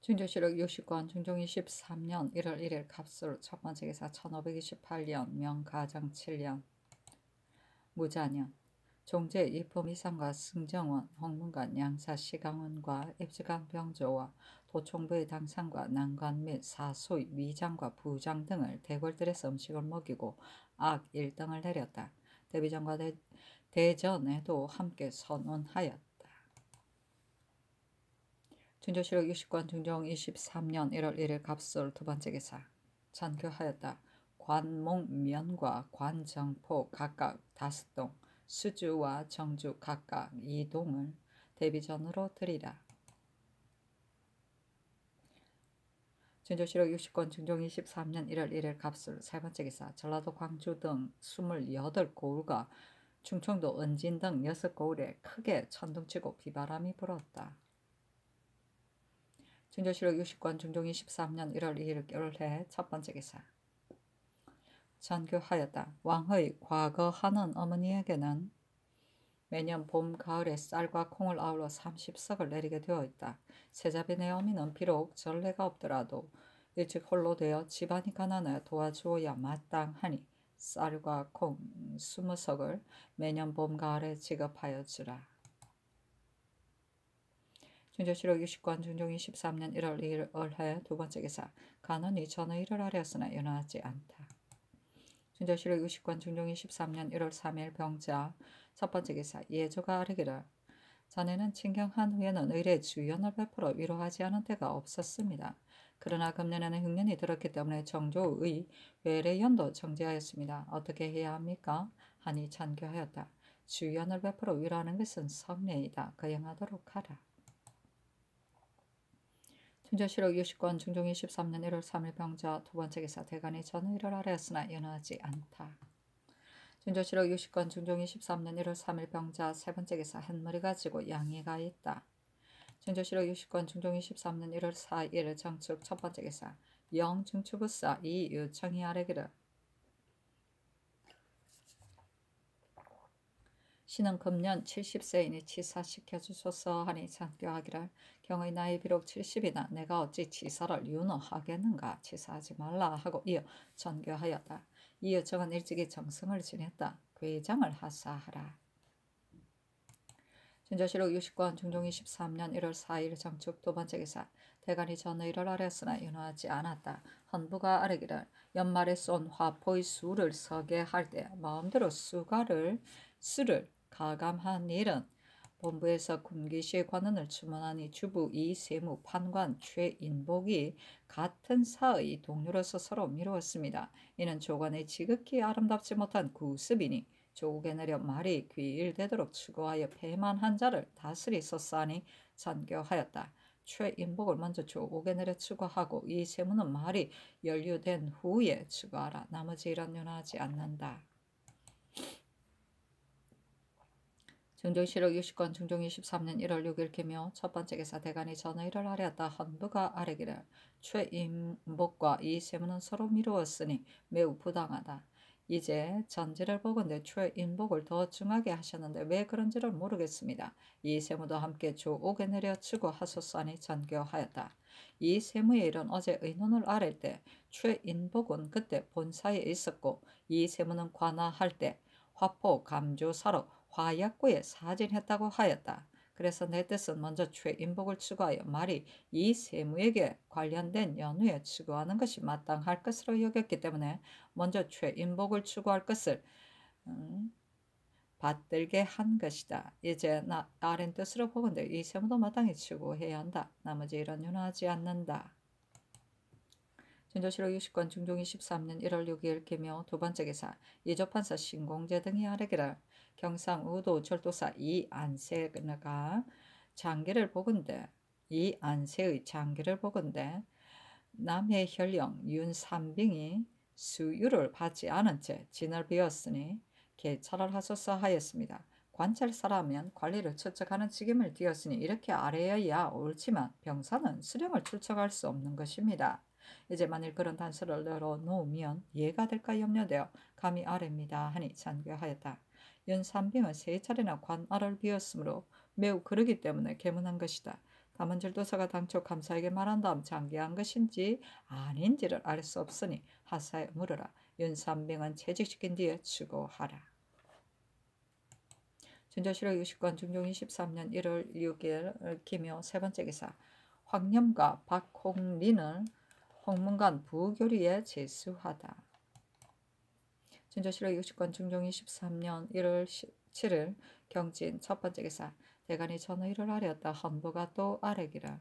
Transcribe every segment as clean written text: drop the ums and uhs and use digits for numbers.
중조실록 60권 중종 23년 1월 1일 갑술 첫번째 기사 1528년 명가정 7년 무자년 종제 이품 이상과 승정원, 홍문관, 양사 시강원과 입지강 병조와 도총부의 당상과 난관 및 사수의 위장과 부장 등을 대궐들에서 음식을 먹이고 악 1등을 내렸다. 대비전과 대전에도 함께 선언하였다. 중조실록 60권 중종 23년 1월 1일 갑술 두번째 기사 전교하였다. 관목면과 관정포 각각 5동, 수주와 정주 각각 2동을 대비전으로 드리라. 중조실록 60권 중종 23년 1월 1일 갑술 세번째 기사 전라도 광주 등 28고을과 충청도 은진 등 6고을에 크게 천둥치고 비바람이 불었다. 중조실록 60권 중종 23년 1월 2일 겨울해 첫번째 기사 전교하였다. 왕의 과거하는 어머니에게는 매년 봄, 가을에 쌀과 콩을 아울러 30석을 내리게 되어 있다. 세자빈의 어미는 비록 전례가 없더라도 일찍 홀로 되어 집안이 가난해 도와주어야 마땅하니 쌀과 콩 20석을 매년 봄, 가을에 지급하여 주라. 중조실록 60권 중종 23년 1월 2일 을해 두번째 기사 간언이 전의 일을 하렸으나 연하지 않다. 중조실록 60권 중종 23년 1월 3일 병자 첫번째 기사 예조가 아뢰기를 자네는 친경한 후에는 의례 주연을 베풀어 위로하지 않은 때가 없었습니다. 그러나 금년에는 흉년이 들었기 때문에 정조의 외래연도 정지하였습니다. 어떻게 해야 합니까? 하니 찬교하였다. 주연을 베풀어 위로하는 것은 성례이다. 거행하도록 하라. 중조실록 60권 중종 23년 1월 3일 병자 두번째 기사 대간이 전의를 아뢰었으나 연하지 않다. 중조실록 60권 중종 23년 1월 3일 병자 세번째 기사 햇머리가 지고 양이가 있다. 중조실록 60권 중종 23년 1월 4일 정축 첫번째 기사 영중추부사 이유청이 아뢰기를 신은 금년 70세이니 치사시켜 주소서 하니 찬교하기를 경의 나이 비록 70이나 내가 어찌 치사를 윤호하겠는가 치사하지 말라 하고 이어 전교하였다. 이유청은 일찍이 정승을 지냈다. 괴장을 하사하라. 중조실록 60권 중종 23년 1월 4일 정축 두번째 기사 대간이 전의를 아뢰었으나 윤호하지 않았다. 헌부가 아뢰기를 연말에 쏜 화포의 수를 서게 할 때 마음대로 수를 가감한 일은 본부에서 군기시의 관원을 추문하니 주부 이세무 판관 최인복이 같은 사의 동료로서 서로 미루었습니다. 이는 조관의 지극히 아름답지 못한 구습이니 조국에 내려 말이 귀일되도록 추구하여 배만한 자를 다스리소서하니 전교하였다. 최인복을 먼저 조국에 내려 추구하고 이세무는 말이 연류된 후에 추구하라. 나머지 일은 윤하지 않는다. 중조실록 60권 중종 23년 1월 6일 개묘 첫번째 기사 대간이 전의를 아뢰었다. 헌부가 아뢰기를 최인복과 이세무는 서로 미루었으니 매우 부당하다. 이제 전지를 보건대 최인복을 더 중하게 하셨는데 왜 그런지를 모르겠습니다. 이세무도 함께 조옥에 내려 추구하소서 하니 전교하였다. 이세무의 일은 어제 의논을 아랠 때 최인복은 그때 본사에 있었고 이세무는 관화할 때 화포 감조사로 화약고에 사진했다고 하였다. 그래서 내 뜻은 먼저 최인복을 추구하여 말이 이세무에게 관련된 연후에 추구하는 것이 마땅할 것으로 여겼기 때문에 먼저 최인복을 추구할 것을 받들게 한 것이다. 이제 아랜 뜻으로 보건대 이세무도 마땅히 추구해야 한다. 나머지 일은 윤하지 않는다. 중조실록 60권 중종 23년 1월 6일 개묘 두번째 기사 이조판사 신공재 등이 아뢰기를 경상우도 철도사 이안세가 장계를 보건대 이안세의 장계를 보건대 남해 현령 윤삼빙이 수유를 받지 않은 채 진을 비웠으니 개찰을 하소서 하였습니다. 관찰사라면 관리를 추측하는 직임을 띄었으니 이렇게 아뢰어야 옳지만 병사는 수령을 추측할 수 없는 것입니다. 이제 만일 그런 단서를 내려놓으면 예가 될까 염려되어 감히 아뢰입니다 하니 찬교하였다. 윤삼빙은 세 차례나 관할을 비웠으므로 매우 그르기 때문에 계문한 것이다. 담원질도사가 당초 감사에게 말한 다음 장기한 것인지 아닌지를 알 수 없으니 하사에 물으라. 윤삼병은 채직시킨 뒤에 추고하라. 준조실록 60권 중종 23년 1월 6일 기묘 세 번째 기사. 황념과 박홍린을 홍문관 부교리에 제수하다. 준조실록 60권 중종 23년 1월 7일 경진 첫 번째 기사. 대간이 전의를 아뢰었다. 헌부가 또 아뢰기를.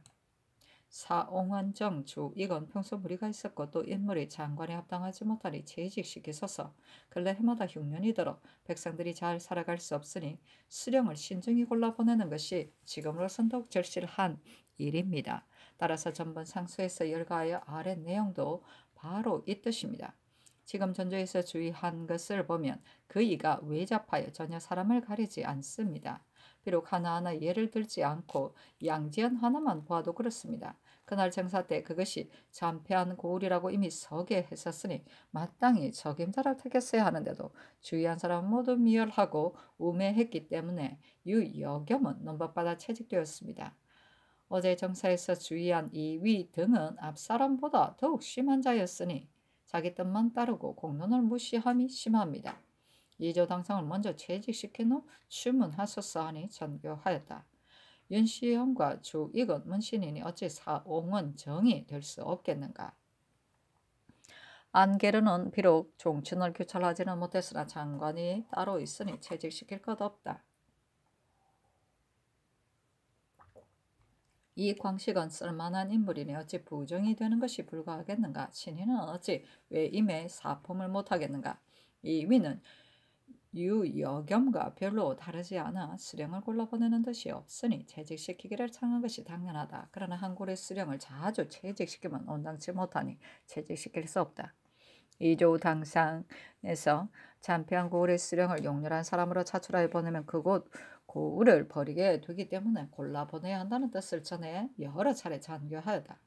사옹원정 주 이건 평소 무리가 있었고 또 인물이 장관에 합당하지 못하니 재직시키소서. 근래 해마다 흉년이 들어 백성들이 잘 살아갈 수 없으니 수령을 신중히 골라 보내는 것이 지금으로선 더욱 절실한 일입니다. 따라서 전번 상수에서 열거하여 아래 내용도 바로 이 뜻입니다. 지금 전조에서 주의한 것을 보면 그 이가 외잡하여 전혀 사람을 가리지 않습니다. 비록 하나하나 예를 들지 않고 양지연 하나만 보아도 그렇습니다. 그날 정사 때 그것이 잠패한 고울이라고 이미 서계했었으니 마땅히 적임자를 택했어야 하는데도 주의한 사람은 모두 미열하고 우매했기 때문에 유여겸은 논법받아 채직되었습니다. 어제 정사에서 주의한 이위 등은 앞사람보다 더욱 심한 자였으니 자기 뜻만 따르고 공론을 무시함이 심합니다. 이조 당상을 먼저 채직시킨 후 추문하소서 하니 전교하였다. 윤시영과 주익은 문신이니 어찌 사옹원정이 될 수 없겠는가. 안계르는 비록 종친을 규찰하지는 못했으나 장관이 따로 있으니 채직시킬 것 없다. 이 광식은 쓸만한 인물이니 어찌 부정이 되는 것이 불가하겠는가. 신인은 어찌 외임에 사품을 못하겠는가. 이 위는 유여겸과 별로 다르지 않아 수령을 골라보내는 뜻이 없으니 채직시키기를 청한 것이 당연하다. 그러나 한골의 수령을 자주 채직시키면 온당치 못하니 채직시킬 수 없다. 이조 당상에서 잔패한 고을의 수령을 용렬한 사람으로 차출하여 보내면 그곳 고을을 버리게 되기 때문에 골라보내야 한다는 뜻을 전해 여러 차례 잔교하였다.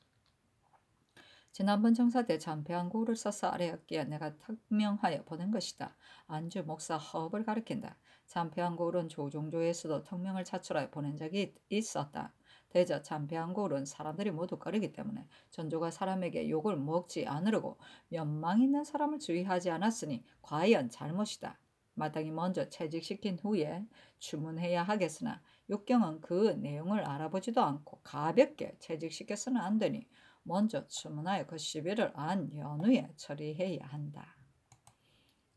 지난번 정사 때 잔패한 고을을 써서 아뢰었기에 내가 특명하여 보낸 것이다. 안주 목사 허업을 가리킨다. 잔패한 고을은 조종조에서도 특명을 차출하여 보낸 적이 있었다. 대저 잔패한 고을은 사람들이 모두 꺼리기 때문에 전조가 사람에게 욕을 먹지 않으려고 면망 있는 사람을 주의하지 않았으니 과연 잘못이다. 마땅히 먼저 채직시킨 후에 추문해야 하겠으나 육경은 그 내용을 알아보지도 않고 가볍게 채직시켜서는 안 되니 먼저 추문하여 그 시비를 안 연후에 처리해야 한다.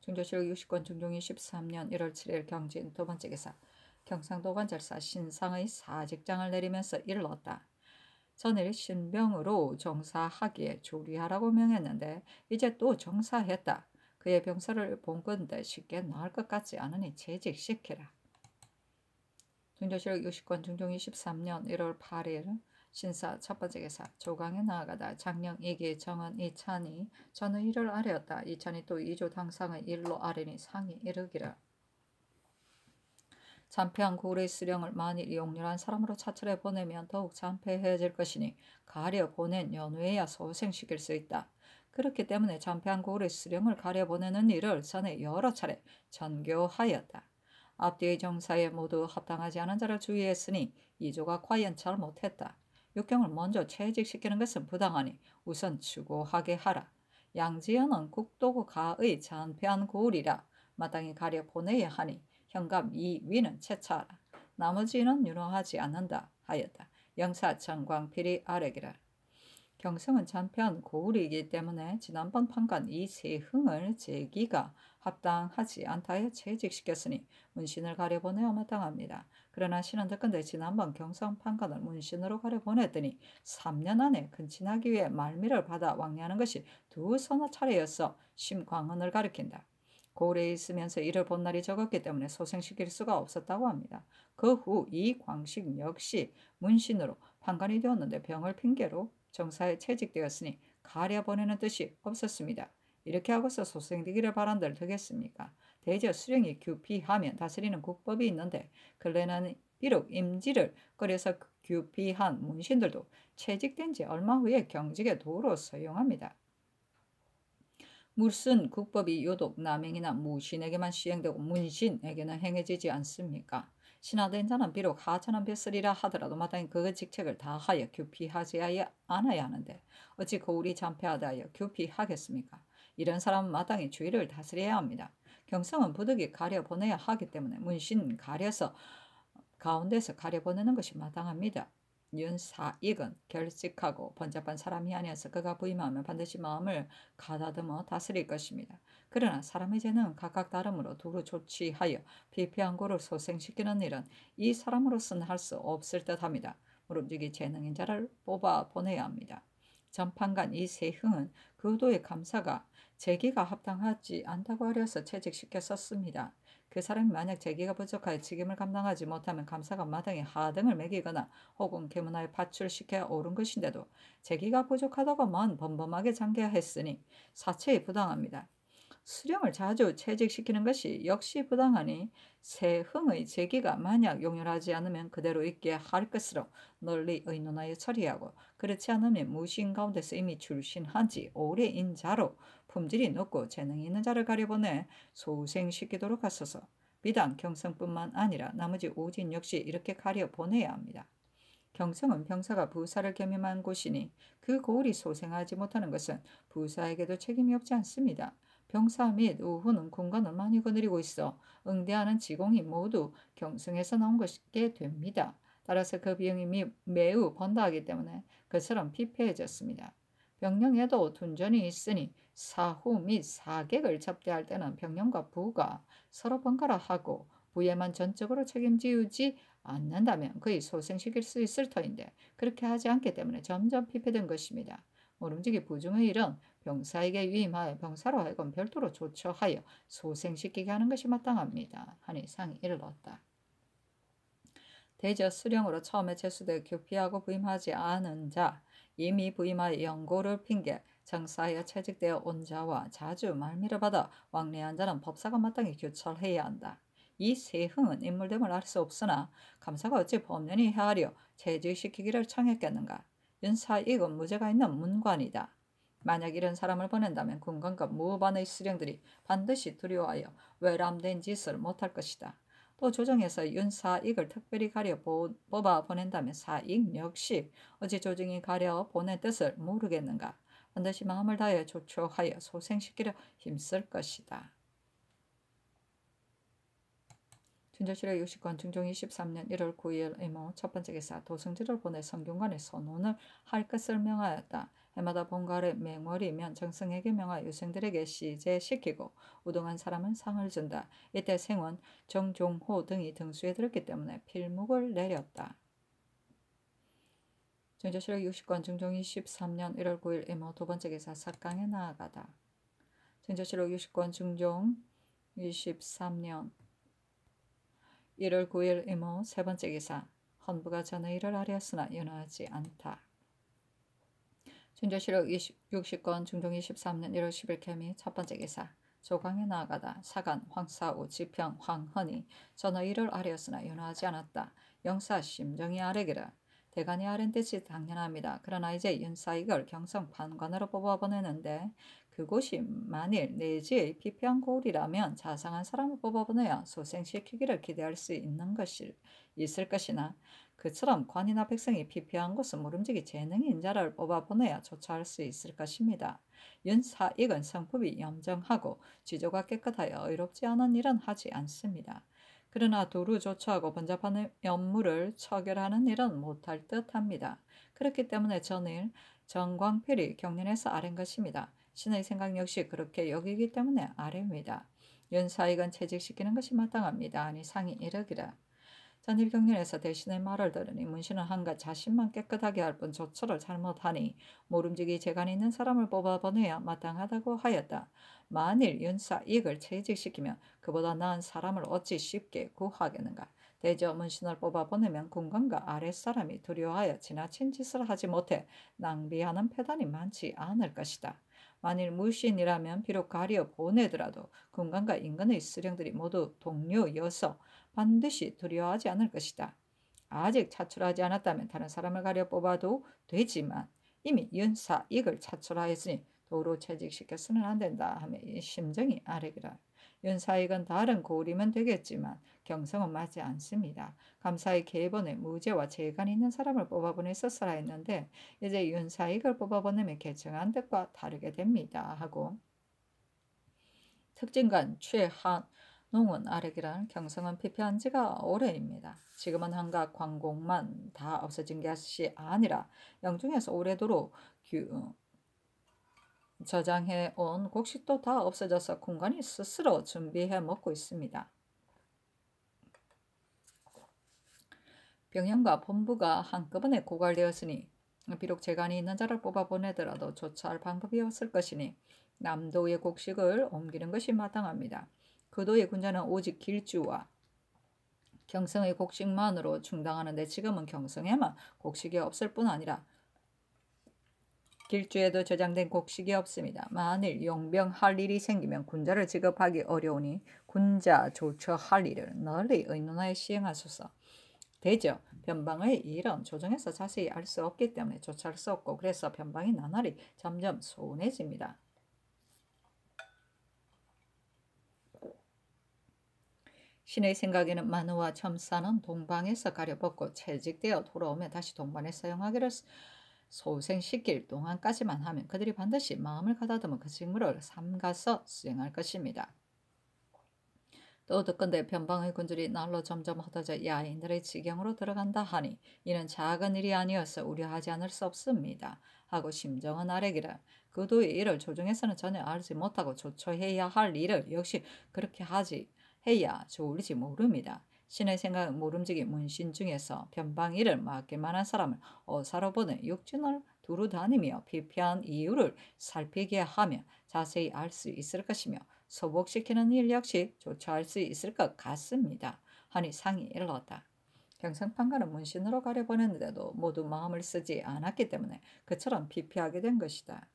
중조실록 60권 중종 23년 1월 7일 경진 두 번째 기사. 경상도 관절사 신상의 사직장을 내리면서 일렀다. 전일 신병으로 정사하기에 조리하라고 명했는데 이제 또 정사했다. 그의 병사를 본 건데 쉽게 나을 것 같지 않으니 재직시키라. 중조실록 60권 중종 23년 1월 8일 신사 첫 번째 기사. 조강에 나아가다 장령 이기 정은 이찬이 전의 일을 아뢰었다. 이찬이 또 이조 당상의 일로 아뢰니 상이 이르기를. 잔패한 고을의 수령을 만일 용렬한 사람으로 차출해 보내면 더욱 잔패해질 것이니 가려 보낸 연후에야 소생시킬 수 있다. 그렇기 때문에 잔패한 고을의 수령을 가려 보내는 일을 전에 여러 차례 전교하였다. 앞뒤의 정사에 모두 합당하지 않은 자를 주의했으니 이조가 과연 잘못했다. 육경을 먼저 채직시키는 것은 부당하니 우선 추고하게 하라. 양지연은 국도고 가의 잔패한 고을이라 마땅히 가려 보내야 하니 현감 이 위는 채차하라. 나머지는 유능하지 않는다 하였다. 영사 정광필이 아뢰기를. 경성은 잔패한 고을이기 때문에 지난번 판관 이세흥을 제기가 합당하지 않다에 채직시켰으니 문신을 가려보내어 마땅합니다. 그러나 신은 듣건대 지난번 경성 판관을 문신으로 가려보냈더니 3년 안에 근친하기 위해 말미를 받아 왕래하는 것이 두 서너 차례여서 심광헌을 가리킨다. 고을에 있으면서 이를 본 날이 적었기 때문에 소생시킬 수가 없었다고 합니다. 그 후 이 광식 역시 문신으로 판관이 되었는데 병을 핑계로 정사에 채직되었으니 가려보내는 뜻이 없었습니다. 이렇게 하고서 소생되기를 바란들 되겠습니까? 대저 수령이 규피하면 다스리는 국법이 있는데 근래는 비록 임지를 꺼려서 규피한 문신들도 채직된 지 얼마 후에 경직의 도로 서용합니다. 무슨 국법이 유독 남행이나 무신에게만 시행되고 문신에게는 행해지지 않습니까? 신하된 자는 비록 하찮은 뱃슬이라 하더라도 마땅히 그 직책을 다하여 규피하지 않아야 하는데 어찌 고울이 잔폐하다 하여 규피하겠습니까? 이런 사람은 마땅히 주의를 다스려야 합니다. 경성은 부득이 가려보내야 하기 때문에 문신 가려서 가운데서 가려보내는 것이 마땅합니다. 윤사익은 결직하고 번잡한 사람이 아니어서 그가 부임하면 반드시 마음을 가다듬어 다스릴 것입니다. 그러나 사람의 죄는 각각 다름으로 두루 조치하여 피폐한 고를 소생시키는 일은 이 사람으로서는 할 수 없을 듯합니다. 무릎지기 재능인 자를 뽑아 보내야 합니다. 전판간 이 세흥은 그도의 감사가 재기가 합당하지 않다고 하려서 채직시켰었습니다. 그 사람이 만약 재기가 부족하여 직임을 감당하지 못하면 감사가 마땅히 하등을 매기거나 혹은 계문하여 파출시켜 오른 것인데도 재기가 부족하다고만 범범하게 장계했으니 사체에 부당합니다. 수령을 자주 채직시키는 것이 역시 부당하니 세흥의 재기가 만약 용혈하지 않으면 그대로 있게 할 것으로 널리 의논하여 처리하고 그렇지 않으면 무신 가운데서 이미 출신한 지 오래인 자로 품질이 높고 재능이 있는 자를 가려보내 소생시키도록 하소서. 비단 경성뿐만 아니라 나머지 오진 역시 이렇게 가려보내야 합니다. 경성은 병사가 부사를 겸임한 곳이니 그 고을이 소생하지 못하는 것은 부사에게도 책임이 없지 않습니다. 병사 및 우후는 군관을 많이 거느리고 있어 응대하는 지공이 모두 경성에서 나온 것게 됩니다. 따라서 그 비용이 매우 번다하기 때문에 그처럼 피폐해졌습니다. 병령에도 둔전이 있으니 사후 및 사객을 접대할 때는 병령과 부가 서로 번갈아 하고 부에만 전적으로 책임지우지 않는다면 거의 소생시킬 수 있을 터인데 그렇게 하지 않기 때문에 점점 피폐된 것입니다. 모름지기 부중의 일은 병사에게 위임하여 병사로 하여금 별도로 조처하여 소생시키게 하는 것이 마땅합니다. 하니 상이 이르렀다. 대저 수령으로 처음에 제수되어 교피하고 부임하지 않은 자, 이미 부임하여 연고를 핑계 장사하여 채직되어 온 자와 자주 말미를 받아 왕래한 자는 법사가 마땅히 교철해야 한다. 이 세흥은 인물됨을 알 수 없으나 감사가 어찌 법년이 헤아려 채직시키기를 청했겠는가. 윤사익은 무죄가 있는 문관이다. 만약 이런 사람을 보낸다면 군관과 무반의 수령들이 반드시 두려워하여 외람된 짓을 못할 것이다. 또 조정에서 윤사익을 특별히 가려 뽑아 보낸다면 사익 역시 어찌 조정이 가려 보낸 뜻을 모르겠는가. 반드시 마음을 다하여 조처하여 소생시키려 힘쓸 것이다. 준조실록 60권 중종 23년 1월 9일 이모 첫 번째 기사 도승지를 보내 성균관에 선언을 할 것을 명하였다. 해마다 본가의 맹월이면 정승에게 명하여 유생들에게 시제시키고 우등한 사람은 상을 준다. 이때 생원 정종호 등이 등수에 들었기 때문에 필묵을 내렸다. 준조실록 60권 중종 23년 1월 9일 이모 두 번째 기사 사강에 나아가다. 준조실록 60권 중종 23년 1월 9일 이모 세 번째 기사 헌부가 전의 일을 하려으나 연하지 않다. 준조실록 60권 중종 23년 1월 10일 개미 첫 번째 기사 조강에 나아가다 사간 황사우 지평 황헌이 전의 일을 하려으나 연하지 않았다. 영사 심정이 아래기라. 대간이 아랜 뜻이 당연합니다. 그러나 이제 윤사익을 경성 판관으로 뽑아보내는데 그곳이 만일 내지의 피폐한 고을이라면 자상한 사람을 뽑아보내야 소생시키기를 기대할 수 있을 것이나 그처럼 관이나 백성이 피폐한 곳은 모름지기 재능인 자를 뽑아보내야 조처할 수 있을 것입니다. 윤사익은 성품이 염정하고 지조가 깨끗하여 의롭지 않은 일은 하지 않습니다. 그러나 도루 조처하고 번잡한 업무를 처결하는 일은 못할 듯합니다. 그렇기 때문에 전일 정광필이 경륜에서 아랜 것입니다. 신의 생각 역시 그렇게 여기기 때문에 아래입니다. 윤사익은 채직시키는 것이 마땅합니다. 아니 상이 이르기라. 전일 경륜에서 대신의 말을 들으니 문신은 한가 자신만 깨끗하게 할 뿐 조처를 잘못하니 모름지기 재간 있는 사람을 뽑아보내야 마땅하다고 하였다. 만일 윤사익을 채직시키면 그보다 나은 사람을 어찌 쉽게 구하겠는가. 대저 문신을 뽑아보내면 군관과 아랫사람이 두려워하여 지나친 짓을 하지 못해 낭비하는 패단이 많지 않을 것이다. 만일 무신이라면 비록 가려 보내더라도 군관과 인근의 수령들이 모두 동료여서 반드시 두려워하지 않을 것이다. 아직 차출하지 않았다면 다른 사람을 가려 뽑아도 되지만 이미 윤사익을 차출하였으니 도로 채직시켜서는 안 된다 하며 심정이 아래기라. 윤사익은 다른 고리면 되겠지만 경성은 맞지 않습니다. 감사의 계본에 무죄와 재간이 있는 사람을 뽑아보냈었어야 했는데 이제 윤사익을 뽑아보내면 개청한 뜻과 다르게 됩니다. 하고 특징관 최한농은 아래기란 경성은 피폐한 지가 오래입니다. 지금은 한각 광공만 다 없어진 것이 아니라 영중에서 오래도록 저장해온 곡식도 다 없어져서 공간이 스스로 준비해 먹고 있습니다. 병영과 본부가 한꺼번에 고갈되었으니 비록 재간이 있는 자를 뽑아보내더라도 조차할 방법이 없을 것이니 남도의 곡식을 옮기는 것이 마땅합니다. 그도의 군자는 오직 길주와 경성의 곡식만으로 충당하는데 지금은 경성에만 곡식이 없을 뿐 아니라 길주에도 저장된 곡식이 없습니다. 만일 용병할 일이 생기면 군자를 지급하기 어려우니 군자 조처할 일을 널리 의논하여 시행하소서. 되죠. 변방의 일은 조정에서 자세히 알 수 없기 때문에 조차할 수 없고 그래서 변방이 나날이 점점 소원해집니다. 신의 생각에는 만우와 첨사는 동방에서 가려벗고 채직되어 돌아오면 다시 동반에 사용하기를 소생시킬 동안까지만 하면 그들이 반드시 마음을 가다듬어 그 직무를 삼가서 수행할 것입니다. 또 듣건대 변방의 군주들이 날로 점점 흩어져 야인들의 지경으로 들어간다 하니 이는 작은 일이 아니어서 우려하지 않을 수 없습니다. 하고 심정은 아래기를 그도의 일을 조정에서는 전혀 알지 못하고 조처해야 할 일을 역시 그렇게 하지 해야 좋을지 모릅니다. 신의 생각은 모름지기 문신 중에서 변방 일을 맡길 만한 사람을 어사로 보내 육진을 두루 다니며 피폐한 이유를 살피게 하며 자세히 알 수 있을 것이며 소복시키는 일 역시 조처할 수 있을 것 같습니다. 하니 상이 일렀다. 경성판가는 문신으로 가려보냈는데도 모두 마음을 쓰지 않았기 때문에 그처럼 피폐하게 된 것이다.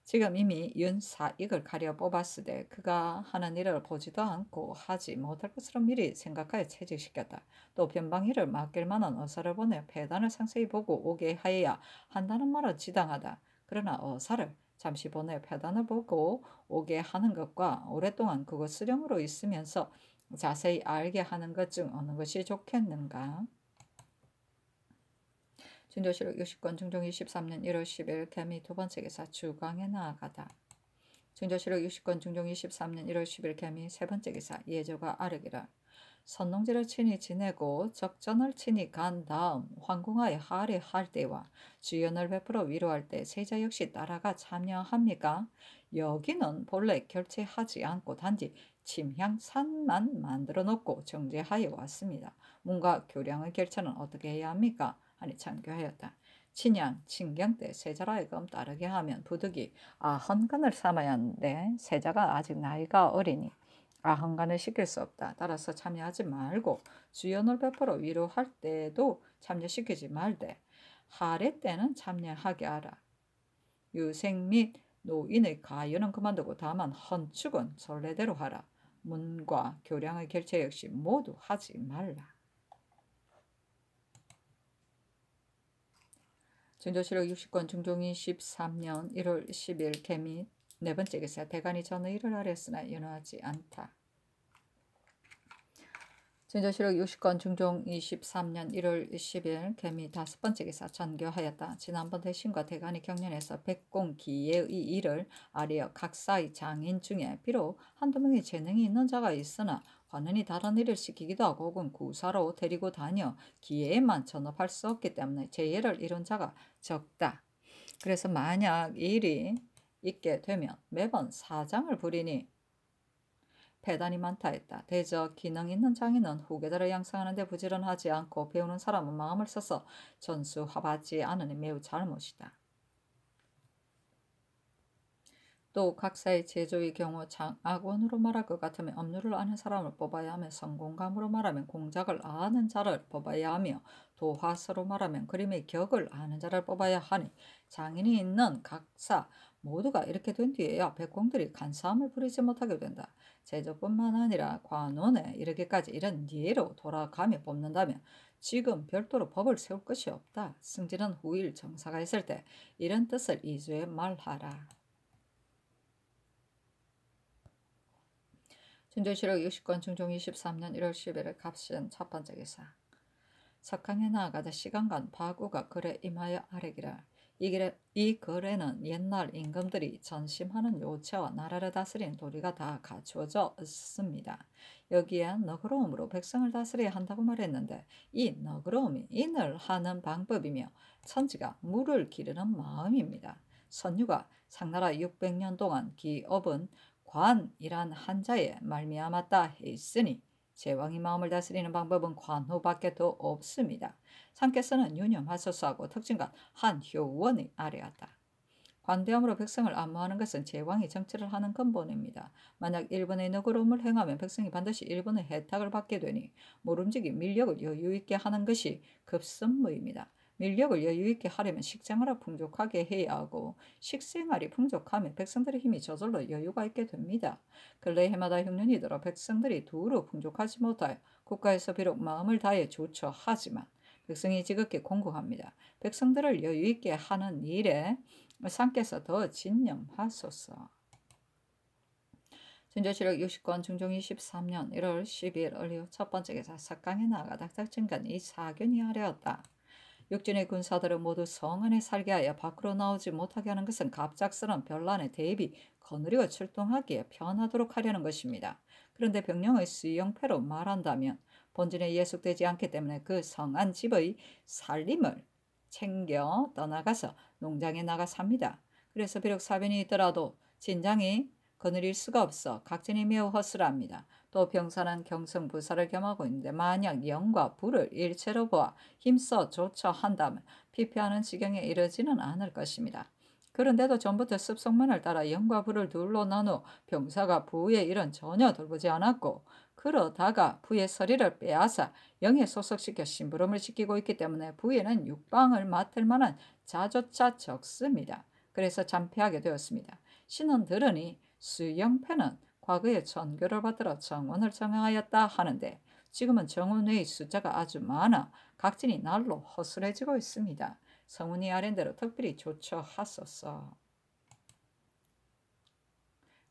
지금 이미 윤사익을 가려 뽑았으되 그가 하는 일을 보지도 않고 하지 못할 것으로 미리 생각하여 채직시켰다. 또 변방일을 맡길 만한 어사를 보내 폐단을 상세히 보고 오게 하여야 한다는 말은 지당하다. 그러나 어사를 잠시 보내 폐단을 보고 오게 하는 것과 오랫동안 그것 수령으로 있으면서 자세히 알게 하는 것 중 어느 것이 좋겠는가? 진도시록 60권 중종 23년 1월 10일 개미 두 번째 기사 주광에 나아가다. 진도시록 60권 중종 23년 1월 10일 개미 세 번째 기사 예조가 아르기라. 선농지를 친히 지내고 적전을 친히 간 다음 황궁하에 할애할 때와 주연을 베풀어 위로할 때 세자 역시 따라가 참여합니까? 여기는 본래 결제하지 않고 단지 침향산만 만들어 놓고 정제하여 왔습니다. 뭔가 교량의 결제는 어떻게 해야 합니까? 하니 참교하였다. 친양, 친경 때 세자라 하여금 따르게 하면 부득이 아헌간을 삼아야 하는데 세자가 아직 나이가 어리니 아헌간을 시킬 수 없다. 따라서 참여하지 말고 주연을 베풀어 위로할 때도 참여시키지 말되 할애 때는 참여하게 하라. 유생 및 노인의 가연은 그만두고 다만 헌축은 전례대로 하라. 문과 교량의 결제 역시 모두 하지 말라. 진도시록 60권 중종이 13년 1월 10일 개미 네 번째 기사 대간이 전의 일을 하랬으나 연호하지 않다. 진도시록 60권 중종 23년 1월 10일 개미 다섯 번째 기사 전교하였다. 지난번 대신과 대간이 경련에서 백공기예의 일을 아뢰어 각사의 장인 중에 비록 한두 명의 재능이 있는 자가 있으나 관원이 다른 일을 시키기도 하고 혹은 구사로 데리고 다녀 기예에만 전업할 수 없기 때문에 재예를 이룬 자가 적다. 그래서 만약 일이 있게 되면 매번 사장을 부리니 폐단이 많다 했다. 대저 기능 있는 장인은 후계자를 양성하는 데 부지런하지 않고 배우는 사람은 마음을 써서 전수하지 않으니 매우 잘못이다. 또 각사의 제조의 경우 장악원으로 말할 것 같으면 업무를 아는 사람을 뽑아야 하며 성공감으로 말하면 공작을 아는 자를 뽑아야 하며 도화서로 말하면 그림의 격을 아는 자를 뽑아야 하니 장인이 있는 각사 모두가 이렇게 된 뒤에야 백공들이 간사함을 부리지 못하게 된다. 제조뿐만 아니라 관원에 이르기까지 이런 예로 돌아가며 뽑는다면 지금 별도로 법을 세울 것이 없다. 승진은 후일 정사가 있을 때 이런 뜻을 이주에 말하라. 진조실록 60권 중종 23년 1월 10일 갑신 첫 번째 기사. 석강에 나아가다 시간간 바구가 거래 임하여 아뢰기를 이 거래는 옛날 임금들이 전심하는 요체와 나라를 다스리는 도리가 다 갖추어져 있습니다. 여기에 너그러움으로 백성을 다스려야 한다고 말했는데 이 너그러움이 인을 하는 방법이며 천지가 물을 기르는 마음입니다. 선유가 상나라 600년 동안 기업은 관이란 한자에 말미암았다 했으니 제왕이 마음을 다스리는 방법은 관호밖에 더 없습니다. 상께서는 유념하소서하고 특징과 한효원이 아뢰었다. 관대함으로 백성을 안모하는 것은 제왕이 정치를 하는 근본입니다. 만약 일본의 너그러움을 행하면 백성이 반드시 일본의 혜택을 받게 되니 모름지기 밀력을 여유있게 하는 것이 급선무입니다. 밀력을 여유있게 하려면 식생활을 풍족하게 해야 하고 식생활이 풍족하면 백성들의 힘이 저절로 여유가 있게 됩니다. 근래 해마다 흉년이 들어 백성들이 두루 풍족하지 못하여 국가에서 비록 마음을 다해 조처하지만 백성이 지극히 공고합니다. 백성들을 여유있게 하는 일에 상께서 더 진념하소서. 진조실록 60권 중종 23년 1월 10일 을류 첫 번째 기사. 석강에 나아가 닥닥증간 이 사견이 아뢰었다. 육진의 군사들은 모두 성 안에 살게 하여 밖으로 나오지 못하게 하는 것은 갑작스런 변란에 대비 거느리고 출동하기에 편하도록 하려는 것입니다. 그런데 병령의 수용패로 말한다면 본진에 예속되지 않기 때문에 그 성안 집의 살림을 챙겨 떠나가서 농장에 나가 삽니다. 그래서 비록 사변이 있더라도 진장이 거느릴 수가 없어 각진이 매우 허술합니다. 또 병사는 경성부사를 겸하고 있는데 만약 영과 부를 일체로 보아 힘써 조처한다면 피폐하는 지경에 이르지는 않을 것입니다. 그런데도 전부터 습속문을 따라 영과 부를 둘로 나누어 병사가 부의 일은 전혀 돌보지 않았고 그러다가 부의 서리를 빼앗아 영에 소속시켜 심부름을 시키고 있기 때문에 부에는 육방을 맡을 만한 자조차 적습니다. 그래서 참패하게 되었습니다. 신은 들으니 수영패는 과거에 전교를 받들어 정원을 정하였다 하는데 지금은 정원의 숫자가 아주 많아 각진이 날로 허술해지고 있습니다. 성운이 아랜대로 특별히 조처하소서.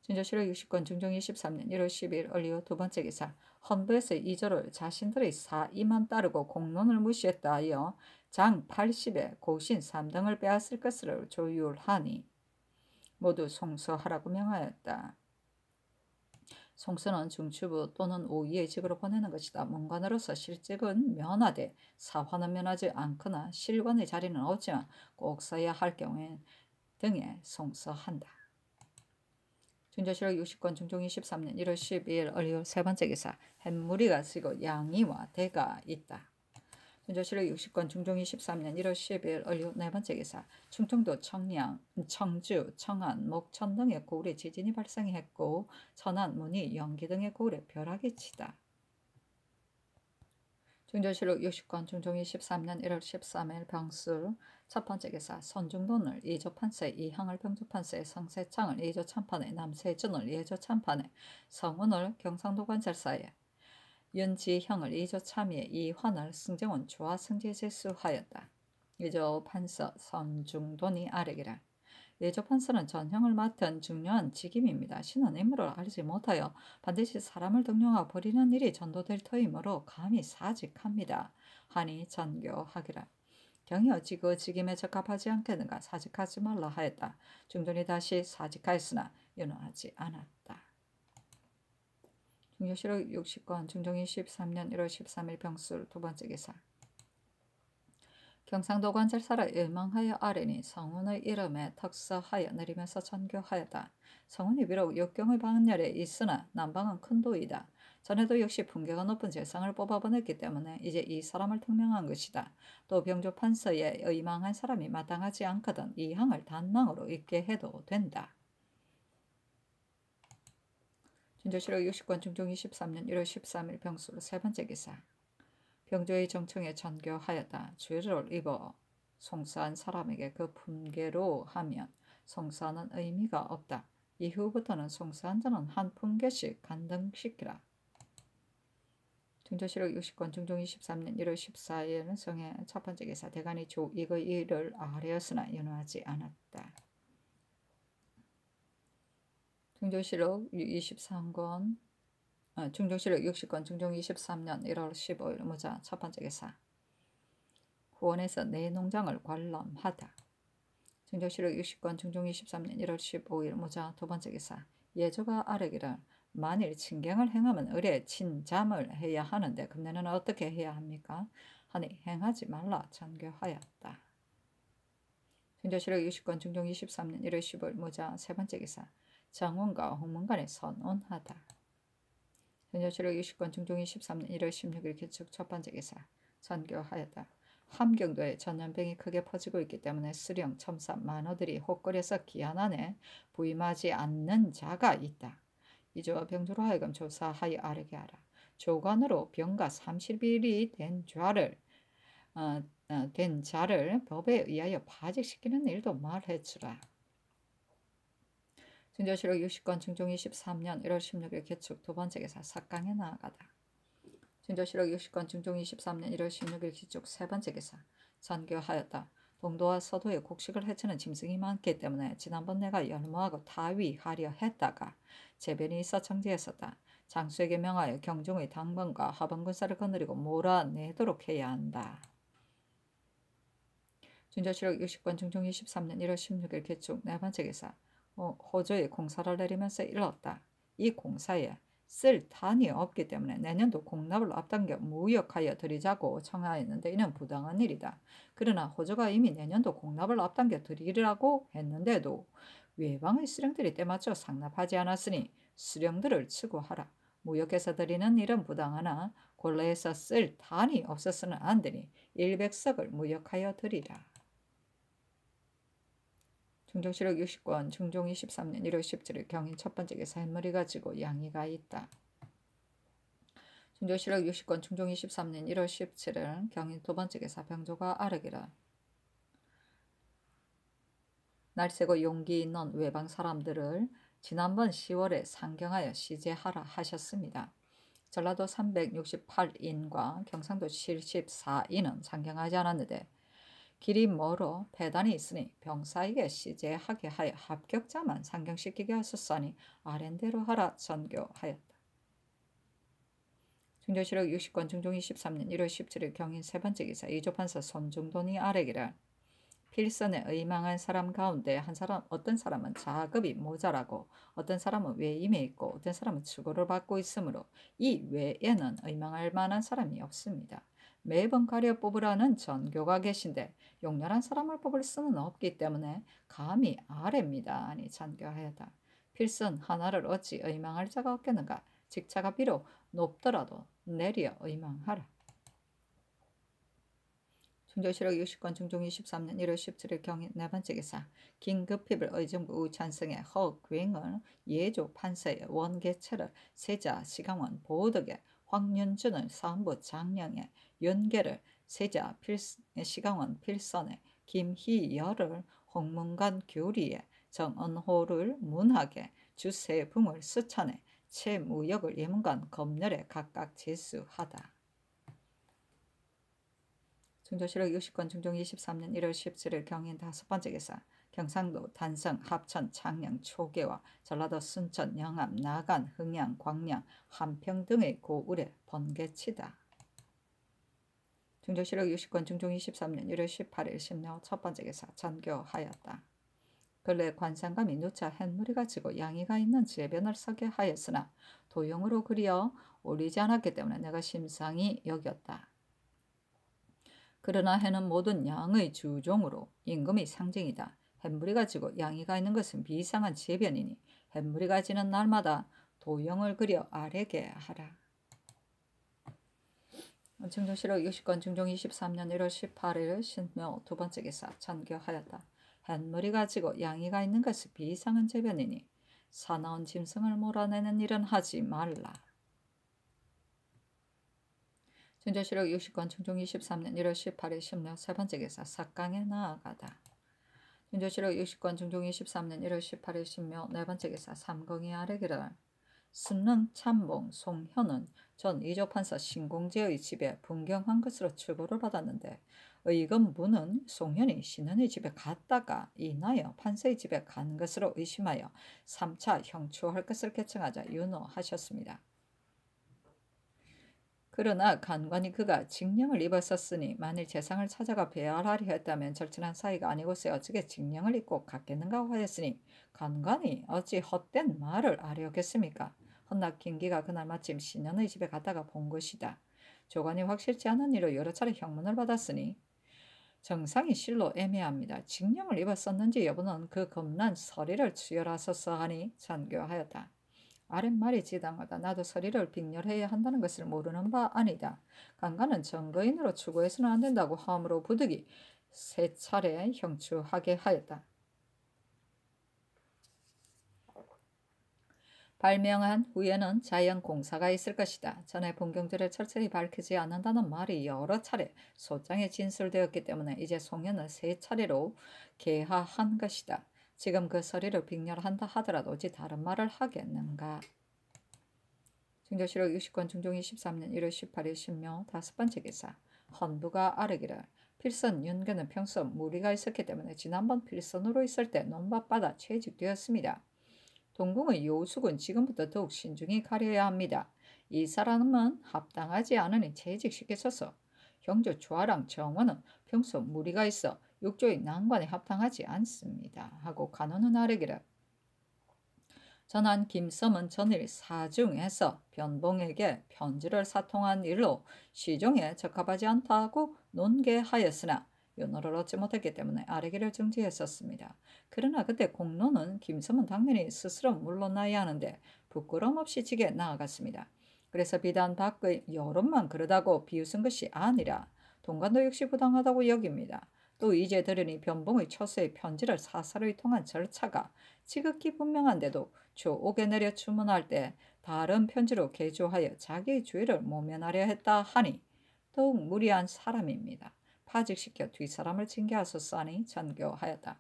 진조실록 60권 중종 23년 1월 10일 을류 두 번째 기사. 헌부에서 이조를 자신들의 사임만 따르고 공론을 무시했다 하여 장 80에 고신 3등을 빼앗을 것을 조율하니 모두 송서하라고 명하였다. 송서는 중추부 또는 오이의 직으로 보내는 것이다. 문관으로서 실직은 면하되 사화는 면하지 않거나 실관의 자리는 없지만 꼭 써야 할 경우에 등에 송서한다. 진조실록 60권 중종 23년 1월 12일 을류 세 번째 기사. 햇무리가 지고 양이와 대가 있다. 진조실록 60권 중종 23년 1월 10일 을류 네 번째 기사. 충청도 청량, 청주, 청안, 목천 등의 고을에 지진이 발생했고 천안, 문희, 영기 등의 고을에 벼락이 치다. 진조실록 60권 중종 23년 1월 13일 병술 첫 번째 기사. 선중돈을 이조판세, 이항을 병조판세, 성세창을 이조참판에, 남세준을 이조참판에, 성운을 경상도관찰사에, 윤지형을 이조참의에, 이환을 승정원 조화승제제수하였다. 이조판서 선중돈이 아뢰기를 예조판서는 전형을 맡은 중요한 직임입니다. 신은 인물을 알지 못하여 반드시 사람을 등용하고 버리는 일이 전도될 터이므로 감히 사직합니다. 하니 전교하기를 경이 어찌 그 직임에 적합하지 않겠는가 사직하지 말라 하였다. 중돈이 다시 사직하였으나 연호하지 않았다. 중조실록 60권 중종 23년 1월 13일 병술 두 번째 기사. 경상도 관찰사를 일망하여 아뢰니 성운의 이름에 턱서하여 내리면서 전교하였다. 성운이 비록 역경의 방렬에 있으나 남방은 큰 도이다. 전에도 역시 품계가 높은 재상을 뽑아보냈기 때문에 이제 이 사람을 특명한 것이다. 또 병조판서에 의망한 사람이 마땅하지 않거든 이 항을 단망으로 있게 해도 된다. 진조실록 60권 중종 23년 1월 13일 병술 세 번째 기사. 병조의 정청에 전교하였다. 죄를 입어 송사한 사람에게 그 품계로 하면 송사는 의미가 없다. 이후부터는 송사한 자는 한 품계씩 간등시키라. 중조실록 60권 중종 23년 1월 14일은 성의 첫 번째 기사. 대간이 조익의 일을 아뢰었으나 연호하지 않았다. 중조실록 23권 중종실록 60권 중종 23년 1월 15일 무자 첫 번째 기사. 후원에서 내 농장을 관람하다. 중종실록 60권 중종 23년 1월 15일 무자 두 번째 기사. 예조가 아뢰기를 만일 친경을 행하면 을에 친잠을 해야 하는데 금년은 어떻게 해야 합니까? 하니 행하지 말라 전교하였다. 중종실록 60권 중종 23년 1월 15일 무자 세 번째 기사. 정원과 홍문간에 선언하다. 중종실록 60권 중종 23년 1월 16일 기축 첫 번째 기사. 전교하였다. 함경도에 전염병이 크게 퍼지고 있기 때문에 수령, 첨사, 만호들이 혹거려서 기한 안에 부임하지 않는 자가 있다. 이조와 병조로 하여금 조사하여 아뢰게 하라. 조관으로 병가 30일이 된 자를 법에 의하여 파직시키는 일도 말해주라. 중종실록 60권 중종 23년 1월 16일 개축 두 번째 기사. 삭강에 나아가다. 중종실록 60권 중종 23년 1월 16일 기축 세 번째 기사. 전교하였다. 동도와 서도에 곡식을 해치는 짐승이 많기 때문에 지난번 내가 열무하고 타위하려 했다가 재변이 있어 정지했었다. 장수에게 명하여 경중의 당번과 하번군사를 거느리고 몰아내도록 해야 한다. 중종실록 60권 중종 23년 1월 16일 개축 네 번째 기사. 호조에 공사를 내리면서 일렀다. 이 공사에 쓸 단이 없기 때문에 내년도 공납을 앞당겨 무역하여 드리자고 청하였는데 이는 부당한 일이다. 그러나 호조가 이미 내년도 공납을 앞당겨 드리라고 했는데도 외방의 수령들이 때맞춰 상납하지 않았으니 수령들을 추구하라. 무역해서 드리는 일은 부당하나 곤래에서 쓸 단이 없어서는 안 되니 일백석을 무역하여 드리라. 중종실록 60권 중종 23년 1월 17일 경인 첫 번째 기사. 햇물이 가지고 양이가 있다. 중종실록 60권 중종 23년 1월 17일 경인 두 번째 기사. 병조가 아뢰기를 날새고 용기 있는 외방 사람들을 지난번 10월에 상경하여 시제하라 하셨습니다. 전라도 368인과 경상도 74인은 상경하지 않았는데 길이 멀어 배단이 있으니 병사에게 시제하게 하여 합격자만 상경시키게 하셨사니 아랜대로 하라 전교하였다. 중종실록 60권 중종 23년 1월 17일 경인 세 번째 기사. 이조판서 손중돈이 아뢰기를 필선에 의망한 사람 가운데 어떤 사람은 자급이 모자라고 어떤 사람은 외임에 있고 어떤 사람은 추고를 받고 있으므로 이 외에는 의망할 만한 사람이 없습니다. 매번 가려 뽑으라는 전교가 계신데 용렬한 사람을 뽑을 수는 없기 때문에 감히 아래입니다. 아니 전교하였다. 필선 하나를 어찌 의망할 자가 없겠는가. 직차가 비록 높더라도 내려 의망하라. 중종실록 60권 중종 23년 1월 17일 경인 네 번째 기사. 긴급필을 의정부 우찬성의 허귀행을 예조 판서의 원계체를 세자 시강원 보덕의 황윤준을 사헌부 장령의 연계를 세자 시강원 필선의 김희열을 홍문관 교리의 정언호를 문학의 주세붕을 수찬의 최무역을 예문관 검열에 각각 제수하다. 중종실록 60권 중종 23년 1월 17일 경인 다섯 번째 기사. 경상도 단성, 합천, 창녕, 초계와 전라도 순천, 영암, 나간, 흥양, 광양, 한평 등의 고을에 번개치다. 중종실록 60권 중종 23년 1월 18일 신묘 첫 번째 기사. 전교하였다. 근래 관상감이 누차 햇물이 가지고 양이가 있는 재변을 서게 하였으나 도용으로 그리어 올리지 않았기 때문에 내가 심상히 여겼다. 그러나 해는 모든 양의 주종으로 임금이 상징이다. 햇물이 가지고 양이가 있는 것은 비상한 재변이니 햇물이 가지는 날마다 도형을 그려 아래게 하라. 중종실록 60권 중종 23년 1월 18일 신묘 두 번째 기사. 전교하였다. 햇물이 가지고 양이가 있는 것은 비상한 재변이니 사나운 짐승을 몰아내는 일은 하지 말라. 중종실록 60권 중종 23년 1월 18일 신묘 세 번째 기사. 삭강에 나아가다. 중종실록 60권 중종 23년 1월 18일 신묘 네 번째 기사. 삼공이 아뢰기를 순릉 참봉 송현은 전 이조판서 신공제의 집에 분경한 것으로 출고를 받았는데 의금부는 송현이 신은의 집에 갔다가 인하여 판서의 집에 간 것으로 의심하여 3차 형추할 것을 개청하자 윤호하셨습니다. 그러나 간관이 그가 징령을 입었었으니 만일 재상을 찾아가 배알하려 했다면 절친한 사이가 아니고서 어찌게 징령을 입고 갔겠는가 하였으니 간관이 어찌 헛된 말을 아뢰었겠습니까? 헌납 김기가 그날 마침 신년의 집에 갔다가 본 것이다. 조관이 확실치 않은 이로 여러 차례 형문을 받았으니 정상이 실로 애매합니다. 징령을 입었었는지 여부는 그 겁난 서리를 추열하소서 하니 전교하였다. 아랫말이 지당하다. 나도 서리를 빙렬해야 한다는 것을 모르는 바 아니다. 간간은 증거인으로 추구해서는 안 된다고 하므로 부득이 3차례 형추하게 하였다. 발명한 후에는 자연 공사가 있을 것이다. 전에 본경들을 철저히 밝히지 않는다는 말이 여러 차례 소장에 진술되었기 때문에 이제 송년을 3차례로 개하한 것이다. 지금 그 서리를 빙렬한다 하더라도 어찌 다른 말을 하겠는가. 증조실록 60권 중종 23년 1월 18일 신묘 5번째 기사. 헌부가 아르기를 필선 윤계는 평소 무리가 있었기 때문에 지난번 필선으로 있을 때 논밭받아 채직되었습니다. 동궁의 요숙은 지금부터 더욱 신중히 가려야 합니다. 이 사람은 합당하지 않으니 채직시켜서서 형조 주아랑 정원은 평소 무리가 있어 육조의 난관에 합당하지 않습니다. 하고 간호는 아뢰기를 전한 김섬은 전일 사중에서 변봉에게 편지를 사통한 일로 시종에 적합하지 않다고 논계하였으나 윤호를 얻지 못했기 때문에 아뢰기를 중지했었습니다. 그러나 그때 공론은 김섬은 당연히 스스로 물러나야 하는데 부끄럼 없이 지게 나아갔습니다. 그래서 비단 밖의 여론만 그러다고 비웃은 것이 아니라 동관도 역시 부당하다고 여깁니다. 또 이제 들으니 변봉의 처소에 편지를 사사로이 통한 절차가 지극히 분명한데도 조옥에 내려 주문할 때 다른 편지로 개조하여 자기의 주의를 모면하려 했다 하니 더욱 무리한 사람입니다. 파직시켜 뒷사람을 징계하소서 하니 전교하였다.